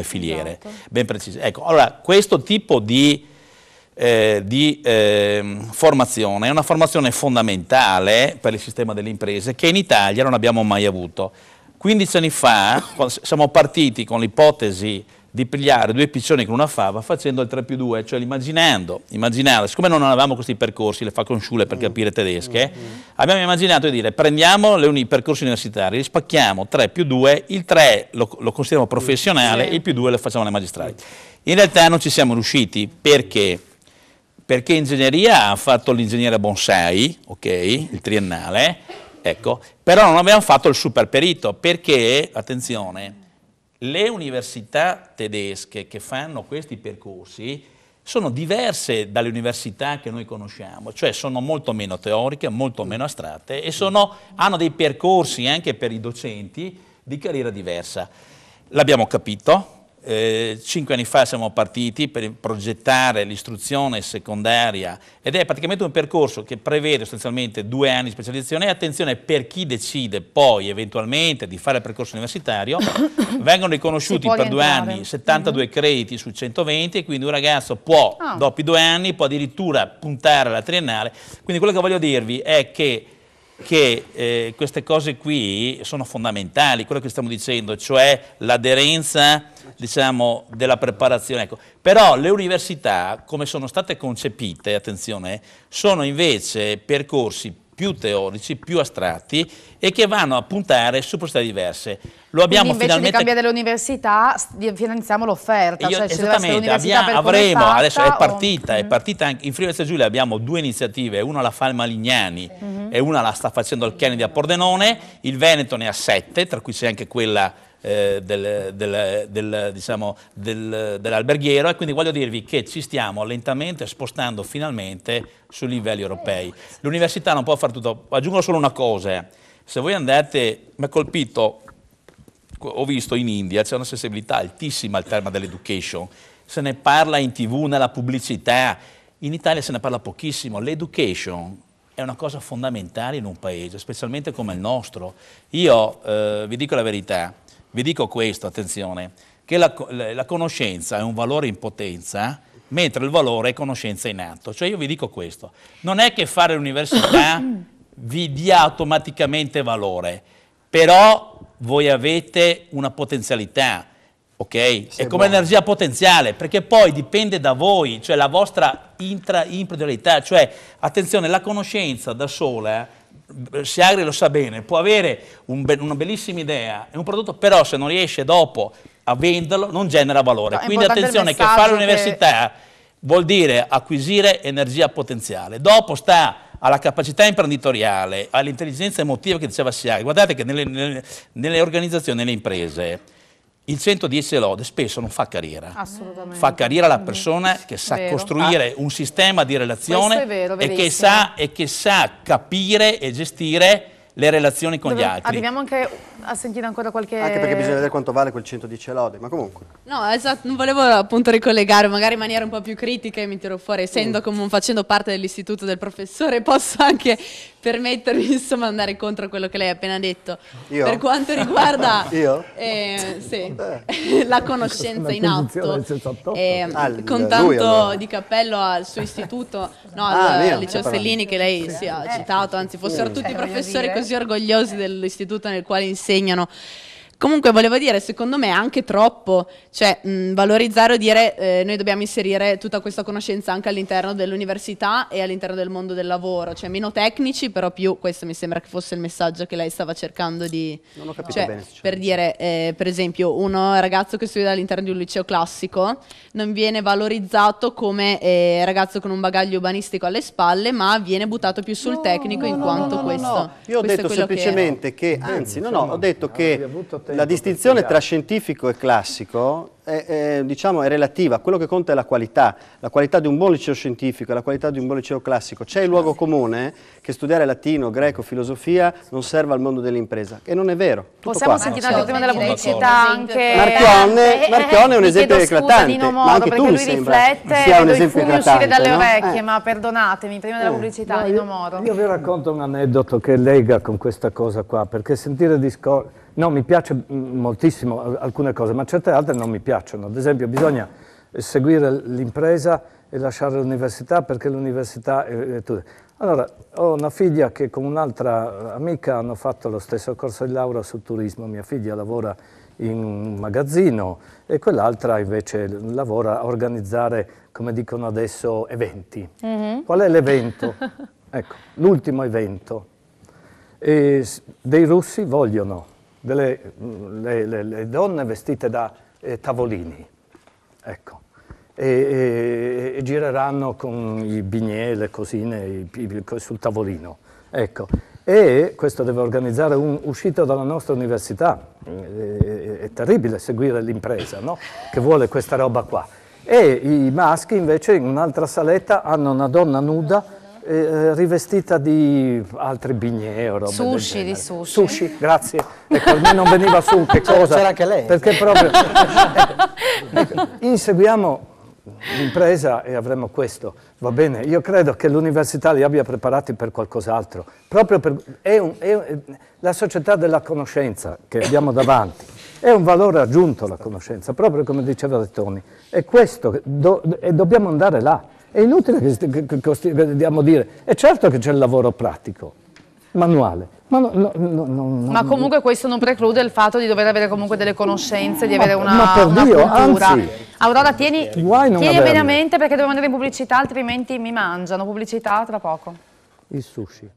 filiere ben precise. Ecco, allora questo tipo di formazione è una formazione fondamentale per il sistema delle imprese che in Italia non abbiamo mai avuto. 15 anni fa siamo partiti con l'ipotesi di pigliare due piccioni con una fava facendo il 3+2, cioè immaginando, siccome non avevamo questi percorsi, le Fachhochschule per capire tedesche, abbiamo immaginato di dire prendiamo i percorsi universitari, li spacchiamo 3+2, il 3 lo consideriamo professionale, il +2 lo facciamo alle magistrali. In realtà non ci siamo riusciti, perché ingegneria ha fatto l'ingegnere bonsai, il triennale, Ecco, però non abbiamo fatto il super perito perché, attenzione, le università tedesche che fanno questi percorsi sono diverse dalle università che noi conosciamo, cioè sono molto meno teoriche, molto meno astratte e hanno dei percorsi anche per i docenti di carriera diversa. L'abbiamo capito. 5 anni fa siamo partiti per progettare l'istruzione secondaria ed è praticamente un percorso che prevede sostanzialmente 2 anni di specializzazione e attenzione, per chi decide poi eventualmente di fare il percorso universitario vengono riconosciuti per 2 anni 72 crediti su 120 e quindi un ragazzo può dopo i 2 anni può addirittura puntare alla triennale. Quindi quello che voglio dirvi è che queste cose qui sono fondamentali, quello che stiamo dicendo, cioè l'aderenza, diciamo, della preparazione. Ecco. Però le università, come sono state concepite, attenzione, sono invece percorsi più teorici, più astratti e che vanno a puntare su possibilità diverse. Lo abbiamo quindi invece di cambiare le università finanziamo l'offerta, cioè esattamente, avremo, adesso è partita anche in Friuli Venezia Giulia abbiamo 2 iniziative, una la fa il Malignani e una la sta facendo il Kennedy a Pordenone, il Veneto ne ha 7, tra cui c'è anche quella dell'alberghiero, e quindi voglio dirvi che ci stiamo lentamente spostando finalmente sui livelli europei. L'università non può fare tutto, aggiungo solo una cosa, se voi andate, mi ha colpito, ho visto in India c'è una sensibilità altissima al tema dell'education, se ne parla in TV, nella pubblicità, in Italia se ne parla pochissimo. L'education è una cosa fondamentale in un paese, specialmente come il nostro. Io vi dico la verità, vi dico questo, attenzione, che la conoscenza è un valore in potenza, mentre il valore è conoscenza in atto. Cioè io vi dico questo, non è che fare l'università vi dia automaticamente valore, però voi avete una potenzialità, ok? È come energia potenziale, perché poi dipende da voi, cioè la vostra imprenditorialità, cioè attenzione, la conoscenza da sola, Siagri lo sa bene, può avere una bellissima idea e un prodotto, però se non riesce dopo a venderlo non genera valore. No, quindi attenzione che fare l'università vuol dire acquisire energia potenziale, dopo sta alla capacità imprenditoriale, all'intelligenza emotiva che diceva Siagri. Guardate che nelle organizzazioni, nelle imprese, il 110 lode spesso non fa carriera. Assolutamente. Fa carriera la persona che sa costruire un sistema di relazione e che sa capire e gestire le relazioni con gli altri. Arriviamo anche a sentire ancora qualche... Anche perché bisogna vedere quanto vale quel 110 lode, ma comunque. No, esatto, non volevo appunto ricollegare, magari in maniera un po' più critica, e mi tiro fuori, essendo come facendo parte dell'istituto del professore, posso anche permettermi, insomma, andare contro quello che lei ha appena detto. Io? Per quanto riguarda Io? Sì, la conoscenza in atto, con tanto di cappello al suo istituto, no, al liceo Stellini che lei si ha citato, anzi fossero tutti i professori così orgogliosi dell'istituto nel quale insegnano. Comunque volevo dire, secondo me anche troppo, cioè valorizzare o dire noi dobbiamo inserire tutta questa conoscenza anche all'interno dell'università e all'interno del mondo del lavoro, cioè meno tecnici però più, questo mi sembra che fosse il messaggio che lei stava cercando di... Non ho capito cioè, bene. per dire, per esempio, uno ragazzo che studia all'interno di un liceo classico non viene valorizzato come ragazzo con un bagaglio urbanistico alle spalle, ma viene buttato più sul tecnico in quanto questo... Io ho detto semplicemente che, anzi, ho detto che la distinzione tra scientifico e classico diciamo, è relativa, quello che conta è la qualità di un buon liceo scientifico e la qualità di un buon liceo classico. C'è il luogo comune che studiare latino, greco, filosofia non serve al mondo dell'impresa, e non è vero. Possiamo sentire anche il tema della pubblicità anche... Marchionne è un esempio eclatante, ma anche tu mi sembra sia un esempio eclatante. Dalle orecchie, ma perdonatemi, prima della pubblicità, Nino Moro. Io vi racconto un aneddoto che lega con questa cosa qua, perché sentire discorsi... No, mi piace moltissimo alcune cose, ma certe altre non mi piacciono. Ad esempio, bisogna seguire l'impresa e lasciare l'università, perché l'università è tutto. Allora, ho una figlia che con un'altra amica hanno fatto lo stesso corso di laurea sul turismo. Mia figlia lavora in un magazzino e quell'altra invece lavora a organizzare, come dicono adesso, eventi. Qual è l'evento? Ecco, l'ultimo evento. Dei russi vogliono le donne vestite da tavolini, ecco, e gireranno con i bignè, le cosine sul tavolino, ecco. e questo deve organizzare uscito dalla nostra università. È terribile seguire l'impresa, no? Che vuole questa roba qua. E i maschi invece in un'altra saletta hanno una donna nuda rivestita di altri bignè o robe sushi, di sushi. Sushi, grazie. Ecco, a me non veniva su che cosa. C'era anche lei. Perché proprio inseguiamo l'impresa e avremo questo. Va bene, io credo che l'università li abbia preparati per qualcos'altro. Proprio per, la società della conoscenza che abbiamo davanti. È un valore aggiunto la conoscenza, proprio come diceva Rettoni. E questo, e dobbiamo andare là. È inutile che andiamo a dire, è certo che c'è il lavoro pratico, manuale, ma comunque questo non preclude il fatto di dover avere comunque delle conoscenze, di avere una Dio, cultura. Anzi, Aurora, tieni bene a mente perché devo andare in pubblicità, altrimenti mi mangiano. Pubblicità tra poco. Il sushi.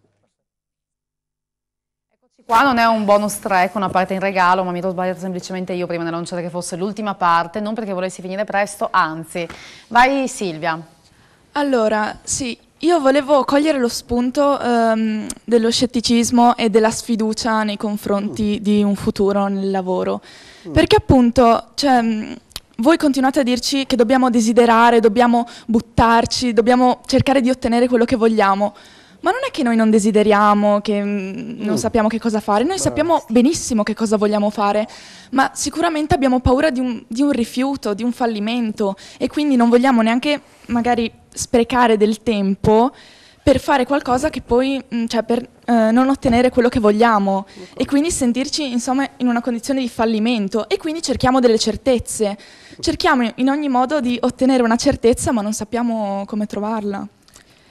Qua non è un bonus track, una parte in regalo, ma mi ero sbagliata semplicemente io prima di annunciare che fosse l'ultima parte, non perché volessi finire presto, anzi. Vai Silvia. Allora, sì, io volevo cogliere lo spunto dello scetticismo e della sfiducia nei confronti di un futuro nel lavoro, perché appunto, voi continuate a dirci che dobbiamo desiderare, dobbiamo buttarci, dobbiamo cercare di ottenere quello che vogliamo, ma non è che noi non desideriamo, che non sappiamo che cosa fare, noi sappiamo benissimo che cosa vogliamo fare, ma sicuramente abbiamo paura di un rifiuto, di un fallimento e quindi non vogliamo neanche magari sprecare del tempo per fare qualcosa che poi, per non ottenere quello che vogliamo e quindi sentirci insomma in una condizione di fallimento e quindi cerchiamo delle certezze, cerchiamo in ogni modo di ottenere una certezza ma non sappiamo come trovarla.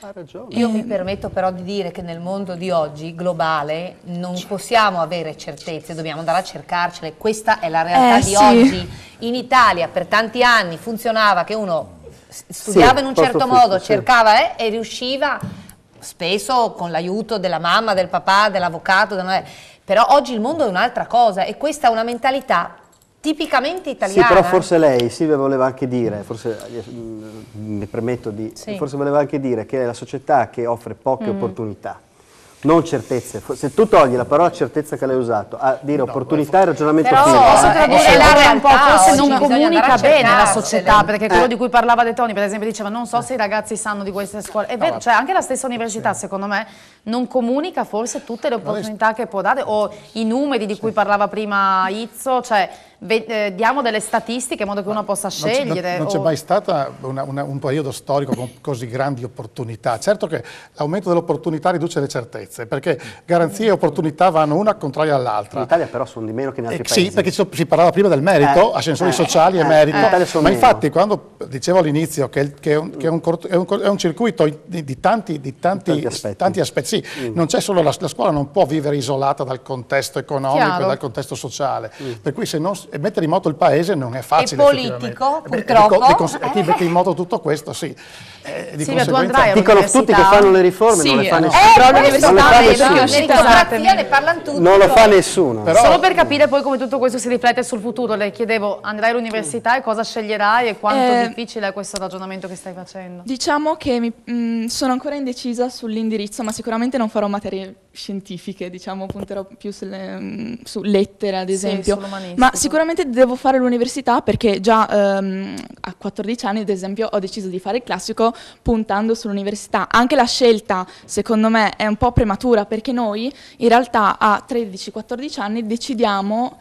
Ha ragione. Io mi permetto però di dire che nel mondo di oggi, globale, non possiamo avere certezze, dobbiamo andare a cercarcele. Questa è la realtà di oggi. In Italia per tanti anni funzionava che uno studiava in un certo modo, cercava e riusciva, spesso con l'aiuto della mamma, del papà, dell'avvocato, però oggi il mondo è un'altra cosa e questa è una mentalità tipicamente italiana. Sì, però forse lei, Silvia, voleva anche dire, forse mi permetto di, forse voleva anche dire che è la società che offre poche opportunità, non certezze. Se tu togli la parola certezza che l'hai usato a dire opportunità e ragionamento però fine. posso tradurre la realtà, forse non comunica bene la cercarsele. società, perché quello di cui parlava De Toni, per esempio, diceva non so se i ragazzi sanno di queste scuole. È vero, cioè anche la stessa università, secondo me, non comunica forse tutte le opportunità che può dare, o i numeri di cui parlava prima Izzo, cioè diamo delle statistiche in modo che uno possa scegliere. Non c'è mai stato un periodo storico con così grandi opportunità. Certo che l'aumento delle opportunità riduce le certezze, perché garanzie e opportunità vanno una contraria all'altra. In Italia però sono di meno che in altri paesi. Sì, perché si parlava prima del merito, ascensori sociali e merito, ma infatti quando dicevo all'inizio che è un circuito di tanti aspetti, sì, non c'è solo la scuola non può vivere isolata dal contesto economico e dal contesto sociale, per cui se non mettere in moto il paese non è facile. E politico, purtroppo. Chi mette in moto tutto questo, sì. Silvia, tu andrai dicono tutti che fanno le riforme, non le fa nessuno. Non lo fa nessuno. Però, solo per capire poi come tutto questo si riflette sul futuro, le chiedevo, andrai all'università e cosa sceglierai e quanto difficile è questo ragionamento che stai facendo? Diciamo che sono ancora indecisa sull'indirizzo, ma sicuramente non farò materie scientifiche, diciamo, punterò più su lettere ad esempio, ma sicuramente devo fare l'università perché già a 14 anni ad esempio ho deciso di fare il classico puntando sull'università. Anche la scelta secondo me è un po' prematura perché noi in realtà a 13-14 anni decidiamo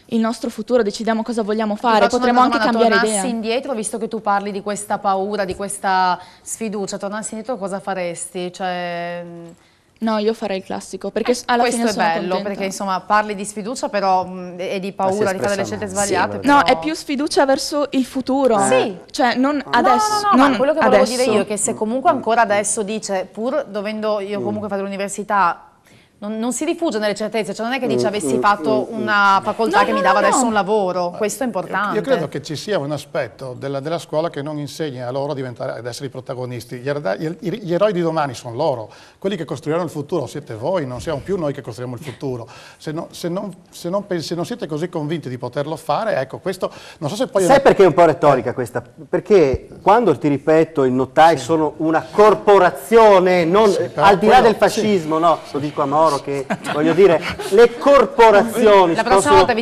il nostro futuro, decidiamo cosa vogliamo fare, potremo anche cambiare idea. Tornassi indietro, visto che tu parli di questa paura, di questa sfiducia, tornassi indietro cosa faresti? Cioè... No, io farei il classico, perché alla fine sono bello, contenta. perché insomma parli di sfiducia però e di paura di fare delle scelte sbagliate. Sì, no, è più sfiducia verso il futuro. Sì. Cioè non adesso. No, ma quello che volevo dire io è che se comunque ancora adesso dice, pur dovendo io comunque fare l'università, non si rifugia nelle certezze, cioè non è che dice avessi fatto una facoltà che mi dava adesso un lavoro, questo è importante. Io credo che ci sia un aspetto della scuola che non insegna a loro ad essere i protagonisti. Gli eroi di domani sono loro, quelli che costruiranno il futuro siete voi, non siamo più noi che costruiamo il futuro. Se non siete così convinti di poterlo fare, ecco, questo non so se poi... Sai perché è un po' retorica questa? Perché quando ti ripeto, i notai sono una corporazione, non, al di là del fascismo, no, lo dico a Moro, Mauro, che voglio dire, le corporazioni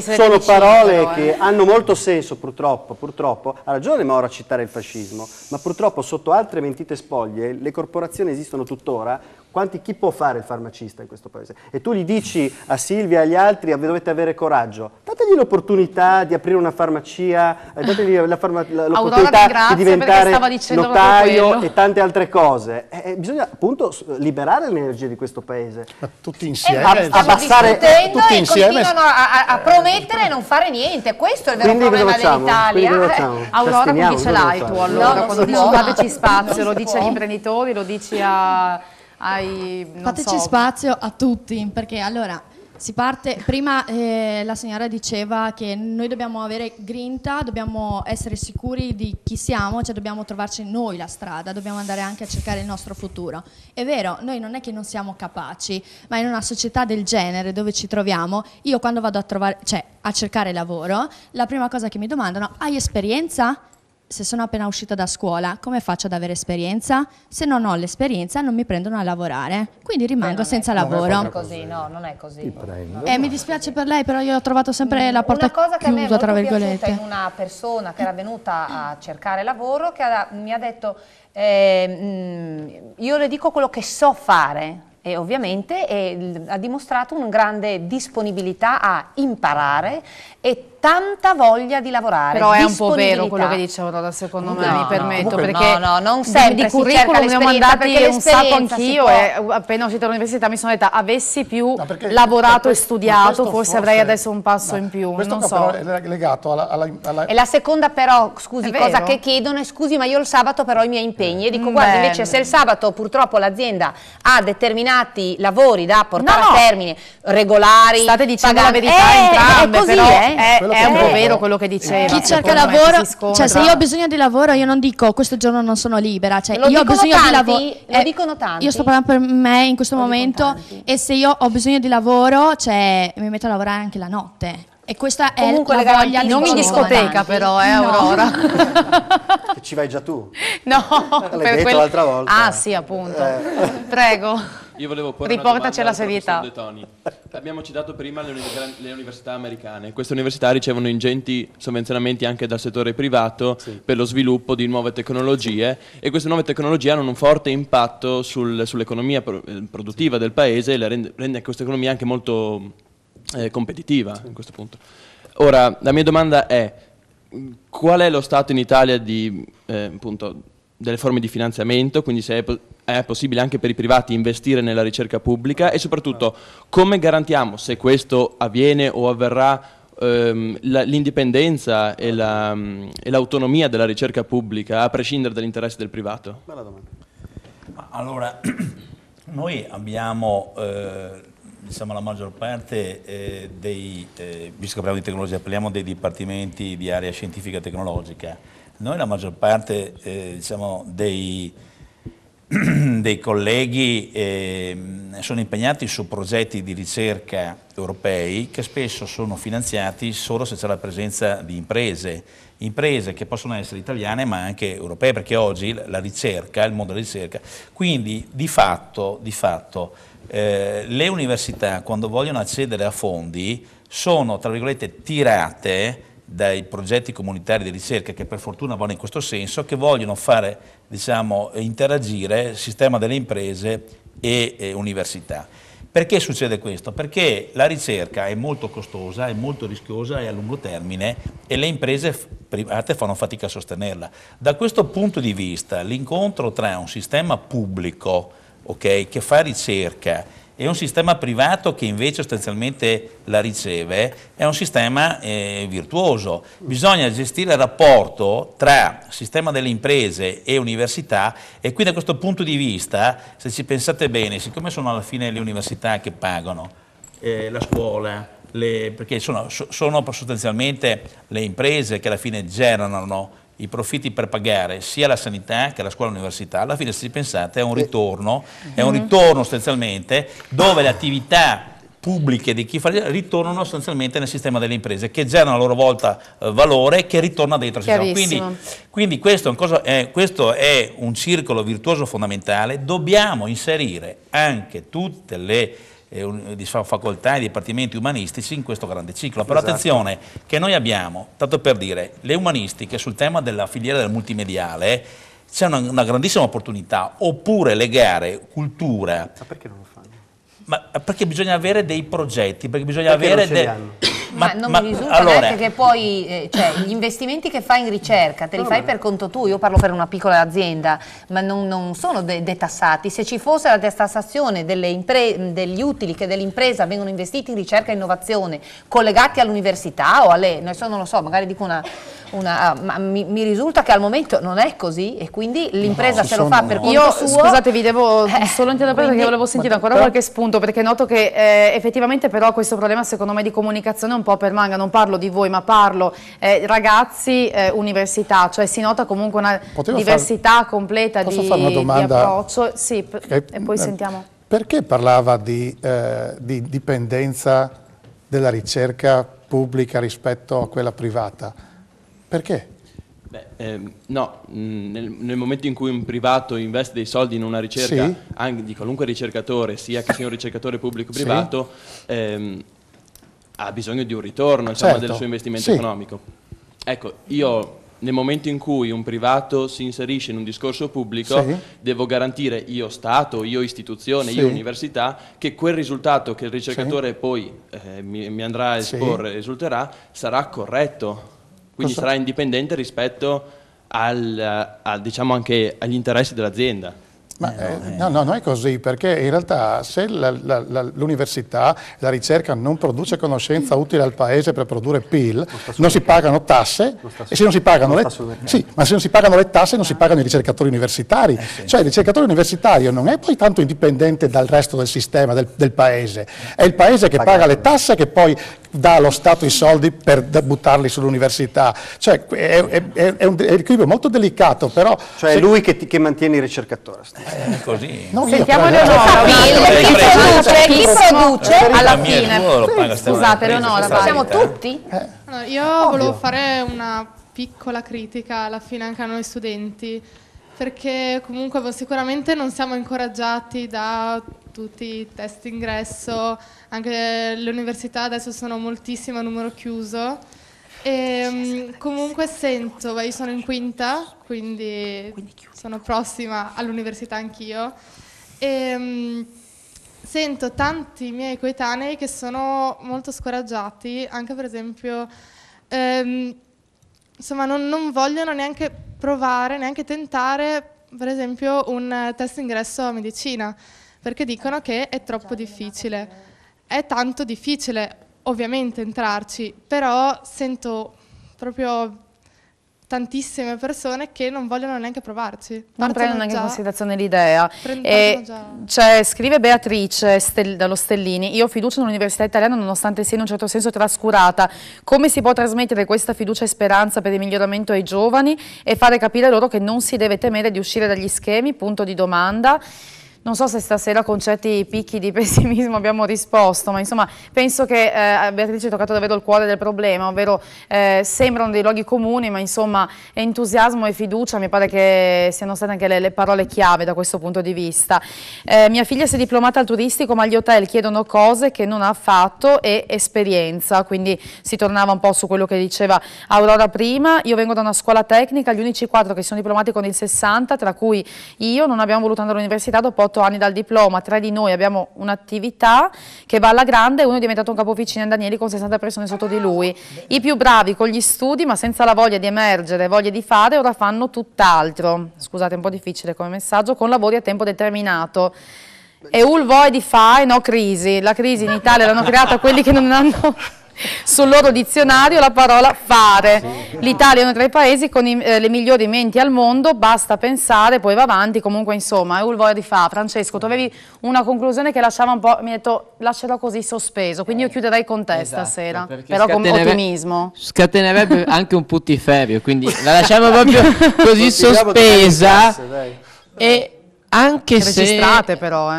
sono parole che hanno molto senso, purtroppo, ha ragione Mauro a citare il fascismo, ma purtroppo sotto altre mentite spoglie le corporazioni esistono tuttora. Chi può fare il farmacista in questo paese? E tu gli dici a Silvia e agli altri: dovete avere coraggio, dategli l'opportunità di aprire una farmacia, dategli l'opportunità di diventare notaio e tante altre cose. Bisogna appunto liberare l'energia di questo paese. Ma tutti insieme, abbassare tutti insieme. Continuano a promettere e non fare niente. Questo è il vero problema dell'Italia. Aurora, come ce l'hai tu allora? Quando dici dateci spazio, lo dici agli imprenditori, lo dici fateci spazio a tutti, perché allora si parte, prima la signora diceva che noi dobbiamo avere grinta, dobbiamo essere sicuri di chi siamo, cioè dobbiamo trovarci noi la strada, dobbiamo andare anche a cercare il nostro futuro. È vero, noi non è che non siamo capaci, ma in una società del genere dove ci troviamo, io quando vado a trovare, cioè a cercare lavoro, la prima cosa che mi domandano: hai esperienza? Se sono appena uscita da scuola, come faccio ad avere esperienza? Se non ho l'esperienza non mi prendono a lavorare, quindi rimango senza lavoro. Non è così, no, non è così. Mi dispiace per lei, però io ho trovato sempre la porta chiusa, tra virgolette. Una cosa che a me è molto piaciuta in una persona che era venuta a cercare lavoro, che mi ha detto io le dico quello che so fare. E ovviamente ha dimostrato una grande disponibilità a imparare e tanta voglia di lavorare. Però è un po' vero quello che dice Aurora, secondo me, mi permetto, perché non sempre di curriculum ne ho mandati un sacco anch'io e appena uscito dall'università mi sono detta: avessi più lavorato e studiato forse avrei adesso un passo in più, non so. È legato alla... E la seconda però, scusi, cosa che chiedono è: scusi, ma io il sabato però ho i miei impegni. E dico: guarda, invece se il sabato purtroppo l'azienda ha determinati lavori da portare a termine, regolari, state dicendo la verità entrambe, però è un po' vero quello che diceva. Chi cerca lavoro, cioè se io ho bisogno di lavoro, io non dico questo giorno non sono libera, cioè io ho bisogno di lavoro. Lo dicono tanti. Io sto parlando per me in questo momento, e se io ho bisogno di lavoro, cioè mi metto a lavorare anche la notte. E questa è la voglia di non in discoteca però, Aurora. Che ci vai già tu? No, l'hai detto l'altra volta. Ah sì, appunto. Prego. Io volevo porre riportaci una alla serietà. Abbiamo citato prima le università americane. Queste università ricevono ingenti sovvenzionamenti anche dal settore privato per lo sviluppo di nuove tecnologie, e queste nuove tecnologie hanno un forte impatto sull'economia produttiva del paese e rende questa economia anche molto competitiva in questo punto. Ora, la mia domanda è: qual è lo stato in Italia di appunto delle forme di finanziamento, quindi se è possibile anche per i privati investire nella ricerca pubblica, e soprattutto come garantiamo, se questo avviene o avverrà, l'indipendenza e l'autonomia della ricerca pubblica a prescindere dall'interesse del privato? Bella domanda. Allora, noi abbiamo diciamo la maggior parte visto che parliamo di tecnologia, parliamo dei dipartimenti di area scientifica e tecnologica. Noi la maggior parte diciamo dei colleghi sono impegnati su progetti di ricerca europei che spesso sono finanziati solo se c'è la presenza di imprese che possono essere italiane ma anche europee, perché oggi la ricerca, il mondo della ricerca, quindi di fatto le università, quando vogliono accedere a fondi, sono tra virgolette tirate dai progetti comunitari di ricerca, che per fortuna vanno in questo senso, che vogliono fare, diciamo, interagire il sistema delle imprese e università. Perché succede questo? Perché la ricerca è molto costosa, è molto rischiosa e a lungo termine, e le imprese private fanno fatica a sostenerla. Da questo punto di vista, l'incontro tra un sistema pubblico, che fa ricerca, e un sistema privato che invece sostanzialmente la riceve, è un sistema virtuoso. Bisogna gestire il rapporto tra sistema delle imprese e università, e quindi da questo punto di vista, se ci pensate bene, siccome sono alla fine le università che pagano la scuola, perché sono sostanzialmente le imprese che alla fine generano i profitti per pagare sia la sanità che la scuola e l'università, alla fine, se ci pensate, è un ritorno sostanzialmente dove le attività pubbliche di chi fa ritornano sostanzialmente nel sistema delle imprese, che generano a loro volta valore, che ritorna dentro il sistema. Quindi questo è un circolo virtuoso fondamentale. Dobbiamo inserire anche tutte le di facoltà e dipartimenti umanistici in questo grande ciclo. Però Esatto. attenzione, che noi abbiamo, tanto per dire, le umanistiche sul tema della filiera del multimediale, c'è una grandissima opportunità, oppure legare cultura. Ma perché non lo fanno? Ma perché bisogna avere dei progetti, perché bisogna Perché avere non ce li hanno? Ma non mi risulta neanche che poi, cioè, gli investimenti che fai in ricerca te li fai per conto tuo. Io parlo per una piccola azienda, ma non sono detassati. Se ci fosse la detassazione degli utili che dell'impresa vengono investiti in ricerca e innovazione collegati all'università o alle, non lo so, magari dico ma mi risulta che al momento non è così e quindi l'impresa se lo fa per conto suo. Scusate, vi devo solo interrompere perché volevo sentire ancora qualche spunto, perché noto che effettivamente però questo problema secondo me di comunicazione un po' permanga. Non parlo di voi, ma parlo ragazzi, università, cioè si nota comunque una diversità completa di approccio. Sì, e poi sentiamo. Perché parlava di dipendenza della ricerca pubblica rispetto a quella privata? Perché? No, nel momento in cui un privato investe dei soldi in una ricerca, Sì. anche di qualunque ricercatore, sia che sia un ricercatore pubblico o privato, ha bisogno di un ritorno, insomma, del suo investimento economico. Ecco, io nel momento in cui un privato si inserisce in un discorso pubblico, devo garantire, io Stato, io istituzione, io università, che quel risultato che il ricercatore poi mi andrà a esporre, risulterà, sarà corretto. Quindi sarà indipendente rispetto diciamo anche agli interessi dell'azienda. Ma no, non è così, perché in realtà se l'università, la ricerca non produce conoscenza utile al paese per produrre PIL, non si pagano tasse, e se non si pagano ma se non si pagano le tasse non si pagano i ricercatori universitari. Cioè il ricercatore universitario non è poi tanto indipendente dal resto del sistema, del paese, è il paese che paga le tasse che poi dà allo Stato i soldi per buttarli sull'università. Cioè è un equilibrio molto delicato, però... Cioè è lui che mantiene i ricercatori. Così. No, Sentiamo Eleonora. Chi produce alla fine? Scusate Eleonora, siamo tutti? Allora, io volevo fare una piccola critica alla fine anche a noi studenti, perché comunque sicuramente non siamo incoraggiati da tutti i test ingresso, anche le università adesso sono moltissime a numero chiuso e comunque sento, io sono in quinta, quindi sono prossima all'università anch'io e sento tanti miei coetanei che sono molto scoraggiati, anche per esempio insomma non vogliono neanche provare, neanche tentare per esempio un test ingresso a medicina, perché dicono che è troppo difficile. È tanto difficile ovviamente entrarci, però sento proprio tantissime persone che non vogliono neanche provarci. Non prendono neanche in considerazione l'idea. Già. Scrive Beatrice dallo Stellini: io ho fiducia nell'università italiana nonostante sia in un certo senso trascurata. Come si può trasmettere questa fiducia e speranza per il miglioramento ai giovani e fare capire loro che non si deve temere di uscire dagli schemi? Punto di domanda. Non so se stasera con certi picchi di pessimismo abbiamo risposto, ma insomma penso che Beatrice ha toccato davvero il cuore del problema, ovvero sembrano dei luoghi comuni, ma insomma entusiasmo e fiducia mi pare che siano state anche le parole chiave da questo punto di vista. Mia figlia si è diplomata al turistico, ma gli hotel chiedono cose che non ha fatto e esperienza, quindi si tornava un po' su quello che diceva Aurora prima. Io vengo da una scuola tecnica, gli unici 4 che sono diplomati con il 60, tra cui io, non abbiamo voluto andare all'università dopo 8 anni dal diploma, 3 di noi abbiamo un'attività che va alla grande e uno è diventato un capofficina in Danieli con 60 persone sotto di lui. I più bravi con gli studi ma senza la voglia di emergere, voglia di fare, ora fanno tutt'altro. Scusate, è un po' difficile come messaggio, con lavori a tempo determinato. E vuoi di fare, no crisi. La crisi in Italia l'hanno creata quelli che non hanno sul loro dizionario la parola fare. L'Italia è uno tra i paesi con le migliori menti al mondo, basta pensare, poi va avanti, comunque insomma, è voglia di fa. Francesco, tu avevi una conclusione che lasciava un po', mi hai detto lascerò così sospeso, quindi io chiuderei con te stasera, però con ottimismo. Scatenerebbe anche un puttiferio, quindi la lasciamo proprio così sospesa e anche se... Registrate però,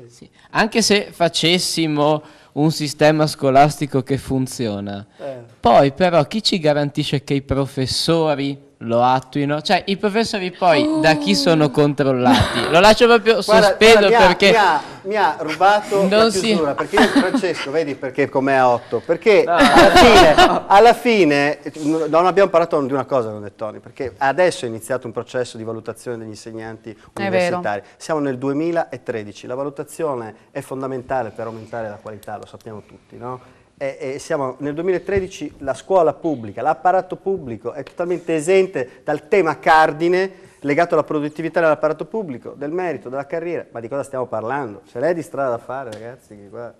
sì, anche se facessimo un sistema scolastico che funziona. Poi però chi ci garantisce che i professori lo attuino. Cioè i professori poi da chi sono controllati? Lo lascio proprio sospeso perché mi ha rubato la chiusura, perché io Francesco, vedi perché com'è a 8? Perché alla fine non abbiamo parlato di una cosa con De Toni, perché adesso è iniziato un processo di valutazione degli insegnanti universitari. Siamo nel 2013, la valutazione è fondamentale per aumentare la qualità, lo sappiamo tutti, no? E siamo nel 2013, la scuola pubblica, l'apparato pubblico è totalmente esente dal tema cardine legato alla produttività dell'apparato pubblico, del merito, della carriera. Ma di cosa stiamo parlando? Ce l'è di strada da fare, ragazzi? Che qua...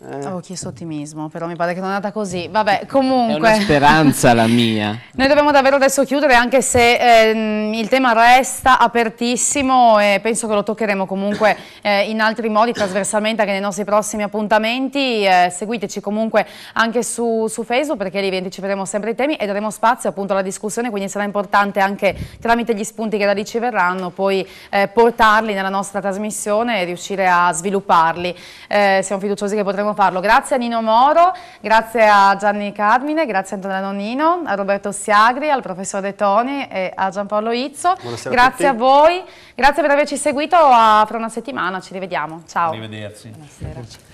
Avevo chiesto ottimismo, però mi pare che non è andata così. Vabbè, comunque... È una speranza la mia. Noi dobbiamo davvero adesso chiudere, anche se il tema resta apertissimo e penso che lo toccheremo comunque in altri modi, trasversalmente, anche nei nostri prossimi appuntamenti. Seguiteci comunque anche su Facebook, perché lì vi anticiperemo sempre i temi e daremo spazio appunto alla discussione, quindi sarà importante anche tramite gli spunti che da lì ci verranno poi portarli nella nostra trasmissione e riuscire a svilupparli. Siamo fiduciosi che potremo farlo. Grazie a Nino Moro, grazie a Gianni Carmine, grazie a Antonella Nonnino, a Roberto Siagri, al professor De Toni e a Giampaolo Izzo. Buonasera grazie a a voi, grazie per averci seguito, fra una settimana ci rivediamo. Ciao. Arrivederci. Buonasera.